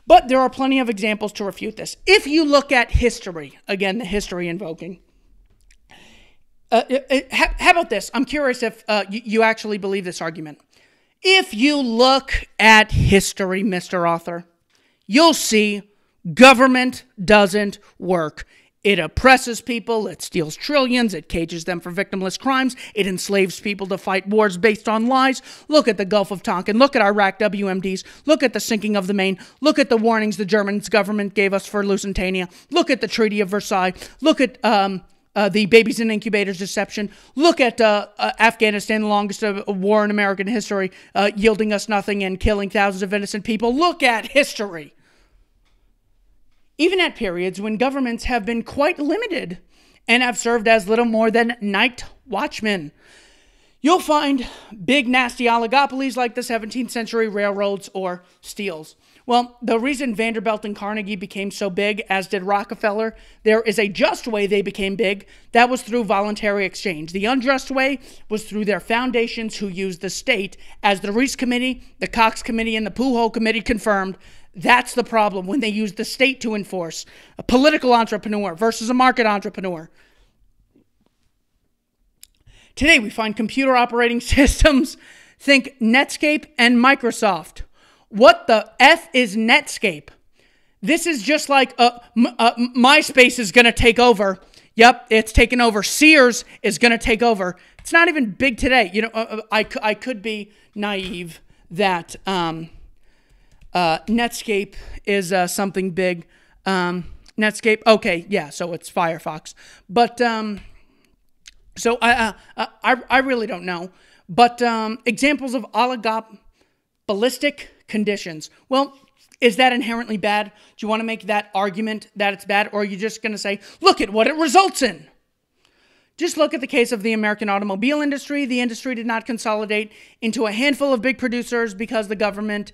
But there are plenty of examples to refute this. If you look at history, again, the history invoking. How about this? I'm curious if you actually believe this argument. If you look at history, Mr. Author, you'll see government doesn't work. It oppresses people, it steals trillions, it cages them for victimless crimes, it enslaves people to fight wars based on lies. Look at the Gulf of Tonkin, look at Iraq WMDs, look at the sinking of the Maine, look at the warnings the German government gave us for Lusitania, look at the Treaty of Versailles, look at the babies in incubators deception. Look at Afghanistan, the longest war in American history, yielding us nothing and killing thousands of innocent people. Look at history. Even at periods when governments have been quite limited and have served as little more than night watchmen, you'll find big, nasty oligopolies like the 17th century railroads or steels. Well, the reason Vanderbilt and Carnegie became so big, as did Rockefeller, there is a just way they became big. That was through voluntary exchange. The unjust way was through their foundations who used the state. As the Reese Committee, the Cox Committee, and the Pujol Committee confirmed, that's the problem when they use the state to enforce a political entrepreneur versus a market entrepreneur. Today we find computer operating systems. Think Netscape and Microsoft. What the F is Netscape? This is just like MySpace is going to take over. Yep, it's taken over. Sears is going to take over. It's not even big today. You know, I could be naive that Netscape is something big. Netscape, okay, yeah, so it's Firefox. But so I really don't know. But examples of oligopolistic conditions. Well, is that inherently bad? Do you want to make that argument that it's bad? Or are you just going to say, look at what it results in? Just look at the case of the American automobile industry. The industry did not consolidate into a handful of big producers because the government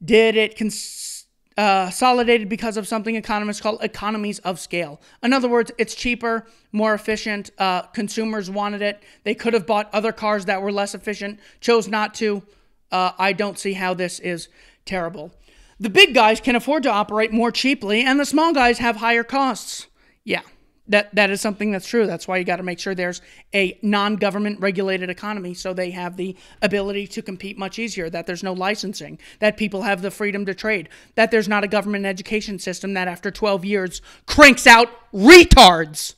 did. It consolidated because of something economists call economies of scale. In other words, it's cheaper, more efficient. Consumers wanted it. They could have bought other cars that were less efficient, chose not to. I don't see how this is terrible. The big guys can afford to operate more cheaply, and the small guys have higher costs. Yeah, that is something that's true. That's why you got to make sure there's a non-government regulated economy so they have the ability to compete much easier, that there's no licensing, that people have the freedom to trade, that there's not a government education system that after 12 years cranks out retards.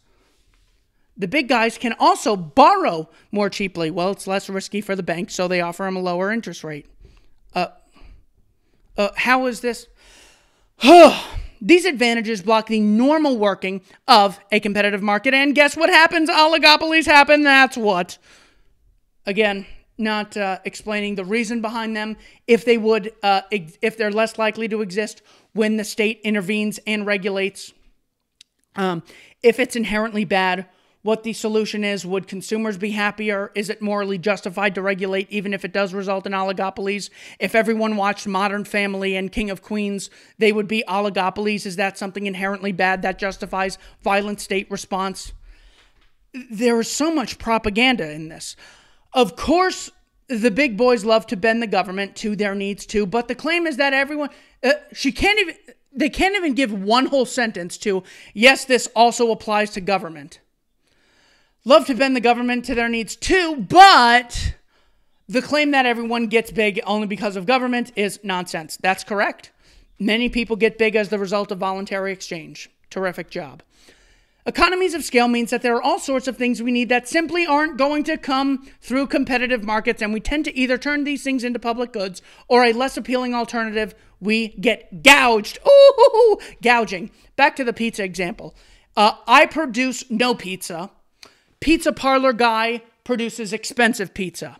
The big guys can also borrow more cheaply. Well, it's less risky for the bank, so they offer them a lower interest rate. How is this? These advantages block the normal working of a competitive market, and guess what happens? Oligopolies happen, that's what. Again, not explaining the reason behind them, if they would, if they're less likely to exist when the state intervenes and regulates. If it's inherently bad, what the solution is. Would consumers be happier? Is it morally justified to regulate even if it does result in oligopolies? If everyone watched Modern Family and King of Queens, they would be oligopolies. Is that something inherently bad that justifies violent state response? There is so much propaganda in this. Of course, the big boys love to bend the government to their needs too, but the claim is that everyone, they can't even give one whole sentence to, yes, this also applies to government. Love to bend the government to their needs too, but the claim that everyone gets big only because of government is nonsense. That's correct. Many people get big as the result of voluntary exchange. Terrific job. Economies of scale means that there are all sorts of things we need that simply aren't going to come through competitive markets, and we tend to either turn these things into public goods or a less appealing alternative. We get gouged. Ooh, gouging. Back to the pizza example. I produce no pizza. Pizza parlor guy produces expensive pizza.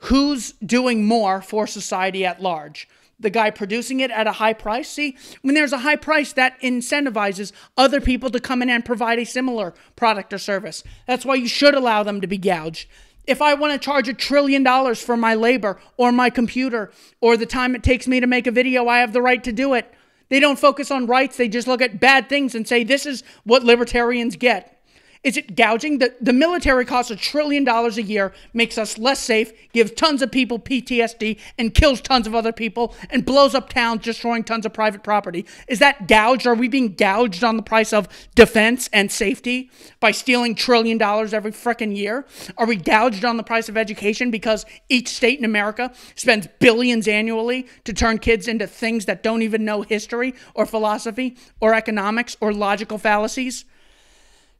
Who's doing more for society at large? The guy producing it at a high price? See, when there's a high price, that incentivizes other people to come in and provide a similar product or service. That's why you should allow them to be gouged. If I want to charge $1 trillion for my labor or my computer or the time it takes me to make a video, I have the right to do it. They don't focus on rights. They just look at bad things and say, this is what libertarians get. Is it gouging? The military costs $1 trillion a year, makes us less safe, gives tons of people PTSD, and kills tons of other people, and blows up towns, destroying tons of private property. Is that gouged? Are we being gouged on the price of defense and safety by stealing $1 trillion every frickin' year? Are we gouged on the price of education because each state in America spends billions annually to turn kids into things that don't even know history or philosophy or economics or logical fallacies?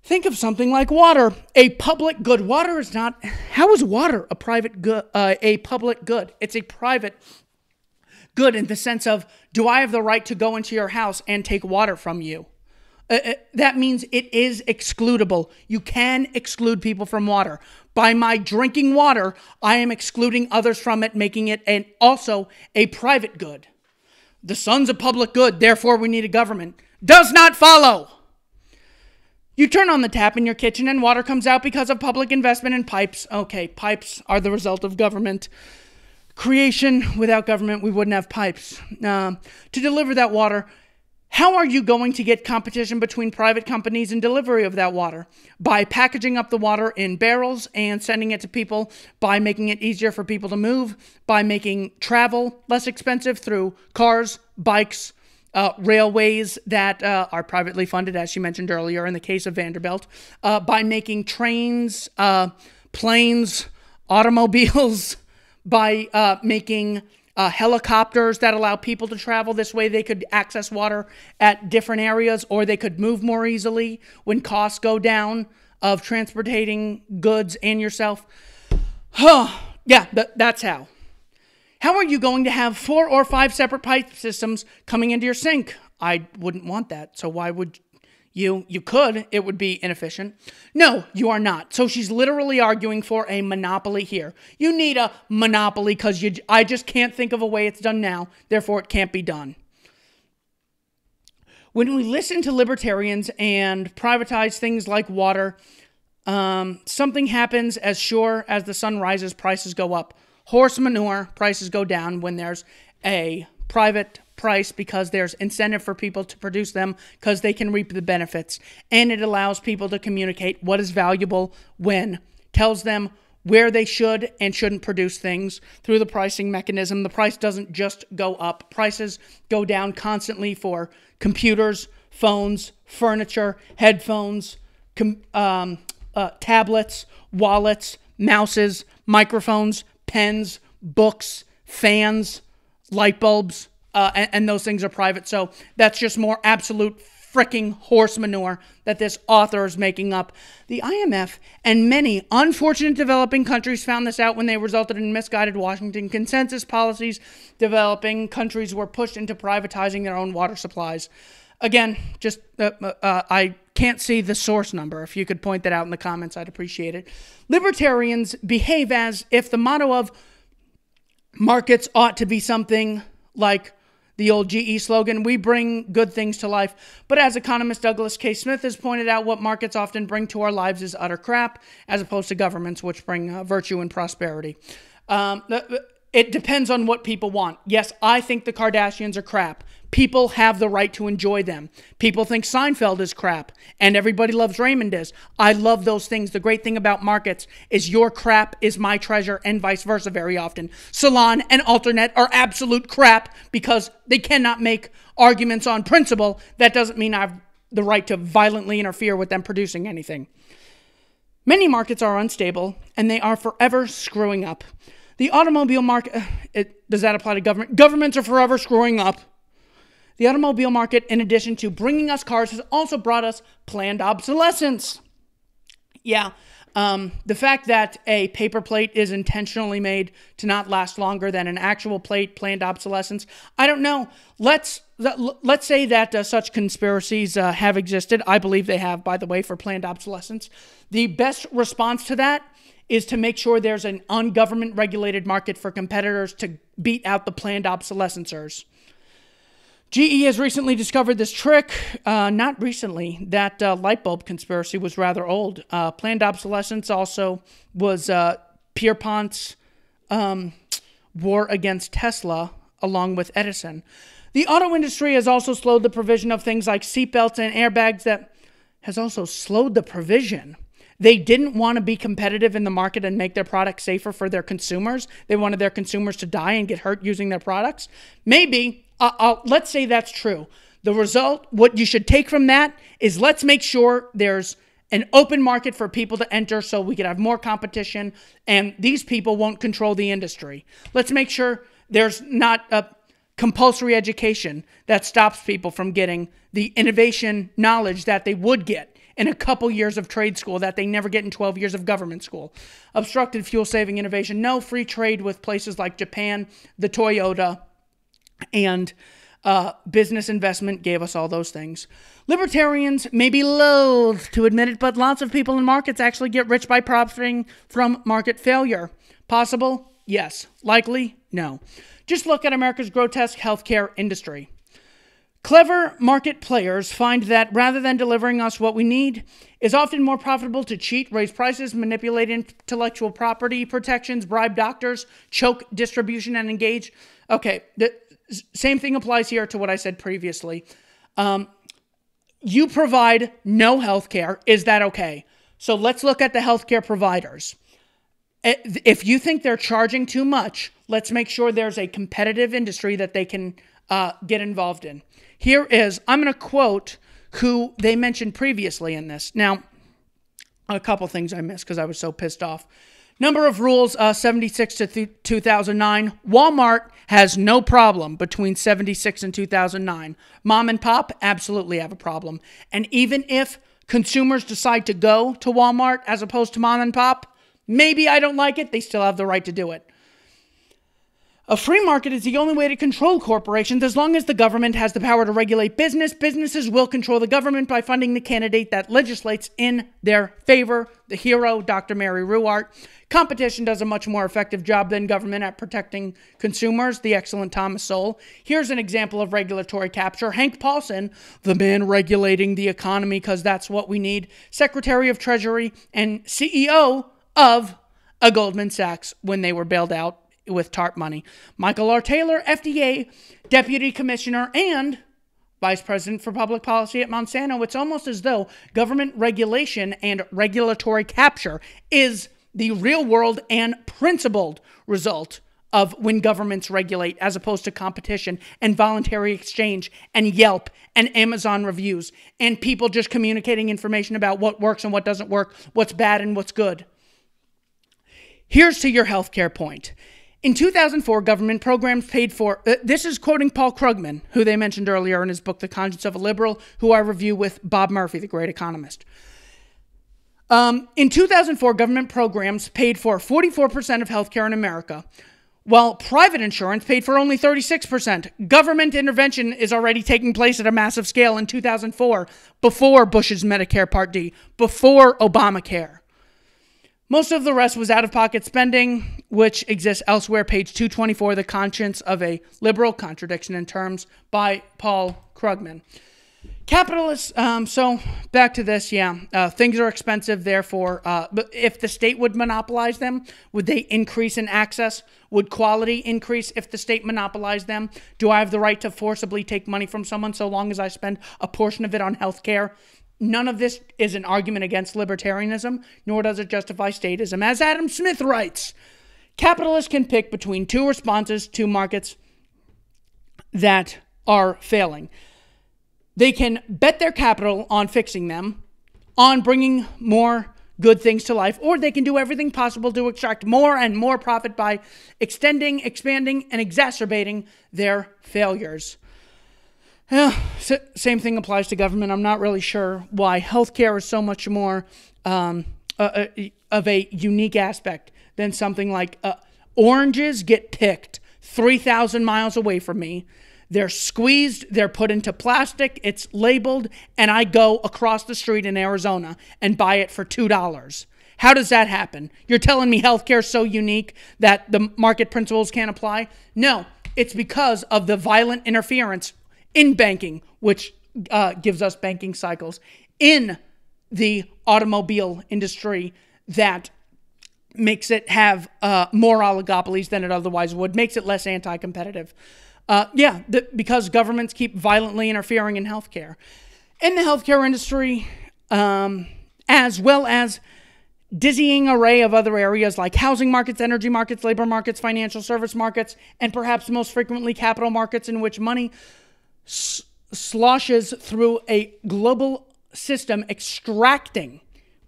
Think of something like water, a public good. Water is not, how is water a private good, a public good? It's a private good in the sense of, do I have the right to go into your house and take water from you? That means it is excludable. You can exclude people from water. By my drinking water, I am excluding others from it, making it also a private good. The sun's a public good, therefore we need a government. Does not follow. You turn on the tap in your kitchen and water comes out because of public investment in pipes. Okay, pipes are the result of government creation. Without government, we wouldn't have pipes. To deliver that water, how are you going to get competition between private companies in delivery of that water? By packaging up the water in barrels and sending it to people, by making it easier for people to move, by making travel less expensive through cars, bikes, railways that are privately funded, as you mentioned earlier in the case of Vanderbilt, by making trains, planes, automobiles, by making helicopters that allow people to travel. This way they could access water at different areas, or they could move more easily when costs go down of transporting goods and yourself. Yeah, that's how. How are you going to have 4 or 5 separate pipe systems coming into your sink? I wouldn't want that. So why would you? You could. It would be inefficient. No, you are not. So she's literally arguing for a monopoly here. You need a monopoly because I just can't think of a way it's done now. Therefore, it can't be done. When we listen to libertarians and privatize things like water, something happens. As sure as the sun rises, prices go up. Horse manure prices go down when there's a private price, because there's incentive for people to produce them because they can reap the benefits. And it allows people to communicate what is valuable when, tells them where they should and shouldn't produce things through the pricing mechanism. The price doesn't just go up. Prices go down constantly for computers, phones, furniture, headphones, tablets, wallets, mouses, microphones, pens, books, fans, light bulbs, and those things are private. So that's just more absolute fricking horse manure that this author is making up. The IMF and many unfortunate developing countries found this out when they resulted in misguided Washington consensus policies. Developing countries were pushed into privatizing their own water supplies. Again, just I can't see the source number. If you could point that out in the comments, I'd appreciate it. Libertarians behave as if the motto of markets ought to be something like the old GE slogan, we bring good things to life. But as economist Douglas K. Smith has pointed out, what markets often bring to our lives is utter crap, as opposed to governments, which bring virtue and prosperity. It depends on what people want. Yes, I think the Kardashians are crap. People have the right to enjoy them. People think Seinfeld is crap, and everybody loves Raymond is. I love those things. The great thing about markets is your crap is my treasure, and vice versa very often. Salon and Alternate are absolute crap because they cannot make arguments on principle. That doesn't mean I have the right to violently interfere with them producing anything. Many markets are unstable, and they are forever screwing up. The automobile market, does that apply to government? Governments are forever screwing up. The automobile market, in addition to bringing us cars, has also brought us planned obsolescence. Yeah, the fact that a paper plate is intentionally made to not last longer than an actual plate, planned obsolescence, I don't know. Let's say that such conspiracies have existed. I believe they have, by the way, for planned obsolescence. The best response to that is to make sure there's an ungovernment regulated market for competitors to beat out the planned obsolescencers. GE has recently discovered this trick, not recently, that light bulb conspiracy was rather old. Planned obsolescence also was Pierpont's war against Tesla, along with Edison. The auto industry has also slowed the provision of things like seatbelts and airbags that has also slowed the provision. They didn't want to be competitive in the market and make their products safer for their consumers. They wanted their consumers to die and get hurt using their products. Maybe, let's say that's true. The result, what you should take from that is let's make sure there's an open market for people to enter so we can have more competition and these people won't control the industry. Let's make sure there's not a compulsory education that stops people from getting the innovation knowledge that they would get in a couple years of trade school that they never get in 12 years of government school. Obstructed fuel-saving innovation. No free trade with places like Japan, the Toyota, and Business investment gave us all those things. Libertarians may be loath to admit it, but lots of people in markets actually get rich by profiting from market failure. Possible? Yes. Likely? No. Just look at America's grotesque healthcare industry. Clever market players find that rather than delivering us what we need, it's often more profitable to cheat, raise prices, manipulate intellectual property protections, bribe doctors, choke distribution, and engage. Okay, the same thing applies here to what I said previously. You provide no health care. Is that okay? So let's look at the healthcare providers. If you think they're charging too much, let's make sure there's a competitive industry that they can get involved in. Here is, I'm going to quote who they mentioned previously in this. Now, a couple things I missed because I was so pissed off. Number of rules, 76 to 2009. Walmart has no problem between 76 and 2009. Mom and pop absolutely have a problem. And even if consumers decide to go to Walmart as opposed to mom and pop, maybe I don't like it, they still have the right to do it. A free market is the only way to control corporations. As long as the government has the power to regulate business, businesses will control the government by funding the candidate that legislates in their favor. The hero, Dr. Mary Ruwart. Competition does a much more effective job than government at protecting consumers. The excellent Thomas Sowell. Here's an example of regulatory capture. Hank Paulson, the man regulating the economy because that's what we need. Secretary of Treasury and CEO of a Goldman Sachs when they were bailed out with TARP money. Michael R. Taylor, FDA Deputy Commissioner and Vice President for Public Policy at Monsanto. It's almost as though government regulation and regulatory capture is the real world and principled result of when governments regulate as opposed to competition and voluntary exchange and Yelp and Amazon reviews and people just communicating information about what works and what doesn't work, what's bad and what's good. Here's to your healthcare point. In 2004, government programs paid for, this is quoting Paul Krugman, who they mentioned earlier in his book, The Conscience of a Liberal, who I review with Bob Murphy, the great economist. In 2004, government programs paid for 44% of healthcare in America, while private insurance paid for only 36%. Government intervention is already taking place at a massive scale in 2004, before Bush's Medicare Part D, before Obamacare. Most of the rest was out-of-pocket spending, which exists elsewhere. Page 224, The Conscience of a Liberal, Contradiction in Terms, by Paul Krugman. Capitalists, so back to this, things are expensive, therefore, but if the state would monopolize them, would they increase in access? Would quality increase if the state monopolized them? Do I have the right to forcibly take money from someone so long as I spend a portion of it on health care? None of this is an argument against libertarianism, nor does it justify statism. As Adam Smith writes, capitalists can pick between two responses to markets that are failing. They can bet their capital on fixing them, on bringing more good things to life, or they can do everything possible to extract more and more profit by extending, expanding, and exacerbating their failures. Same thing applies to government. I'm not really sure why healthcare is so much more of a unique aspect than something like oranges get picked 3,000 miles away from me. They're squeezed, they're put into plastic, it's labeled, and I go across the street in Arizona and buy it for $2. How does that happen? You're telling me healthcare is so unique that the market principles can't apply? No, it's because of the violent interference in banking, which gives us banking cycles, in the automobile industry that makes it have more oligopolies than it otherwise would, makes it less anti-competitive. Because governments keep violently interfering in healthcare. In the healthcare industry, as well as dizzying array of other areas like housing markets, energy markets, labor markets, financial service markets, and perhaps most frequently capital markets in which money sloshes through a global system extracting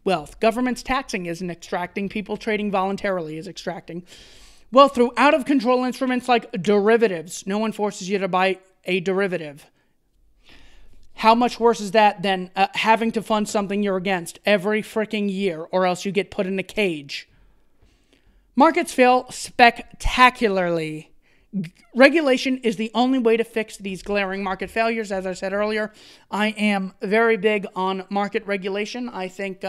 wealth. Governments taxing isn't extracting. People trading voluntarily is extracting. Well, through out-of-control instruments like derivatives. No one forces you to buy a derivative. How much worse is that than having to fund something you're against every freaking year, or else you get put in a cage? Markets fail spectacularly. Regulation is the only way to fix these glaring market failures. As I said earlier, I am very big on market regulation. I think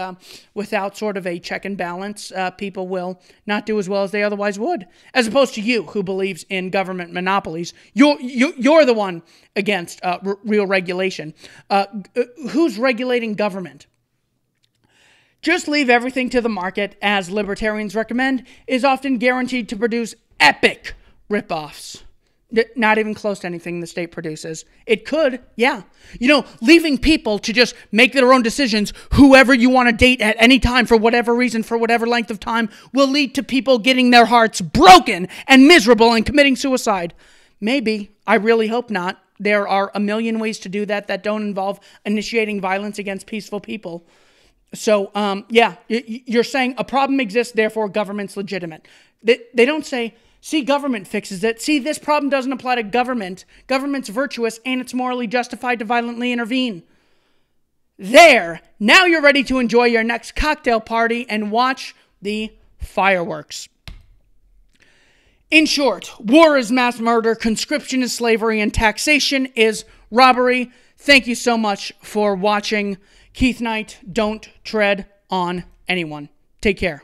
without sort of a check and balance, people will not do as well as they otherwise would. As opposed to you, who believes in government monopolies. You're the one against real regulation. Who's regulating government? Just leave everything to the market, as libertarians recommend, is often guaranteed to produce epic ripoffs. Not even close to anything the state produces. It could, yeah. Leaving people to just make their own decisions, whoever you want to date at any time for whatever reason, for whatever length of time, will lead to people getting their hearts broken and miserable and committing suicide. Maybe. I really hope not. There are a million ways to do that don't involve initiating violence against peaceful people. So, yeah, you're saying a problem exists, therefore government's legitimate. They don't say, see, government fixes it. See, this problem doesn't apply to government. Government's virtuous, and it's morally justified to violently intervene. There. Now you're ready to enjoy your next cocktail party and watch the fireworks. In short, war is mass murder, conscription is slavery, and taxation is robbery. Thank you so much for watching. Keith Knight, don't tread on anyone. Take care.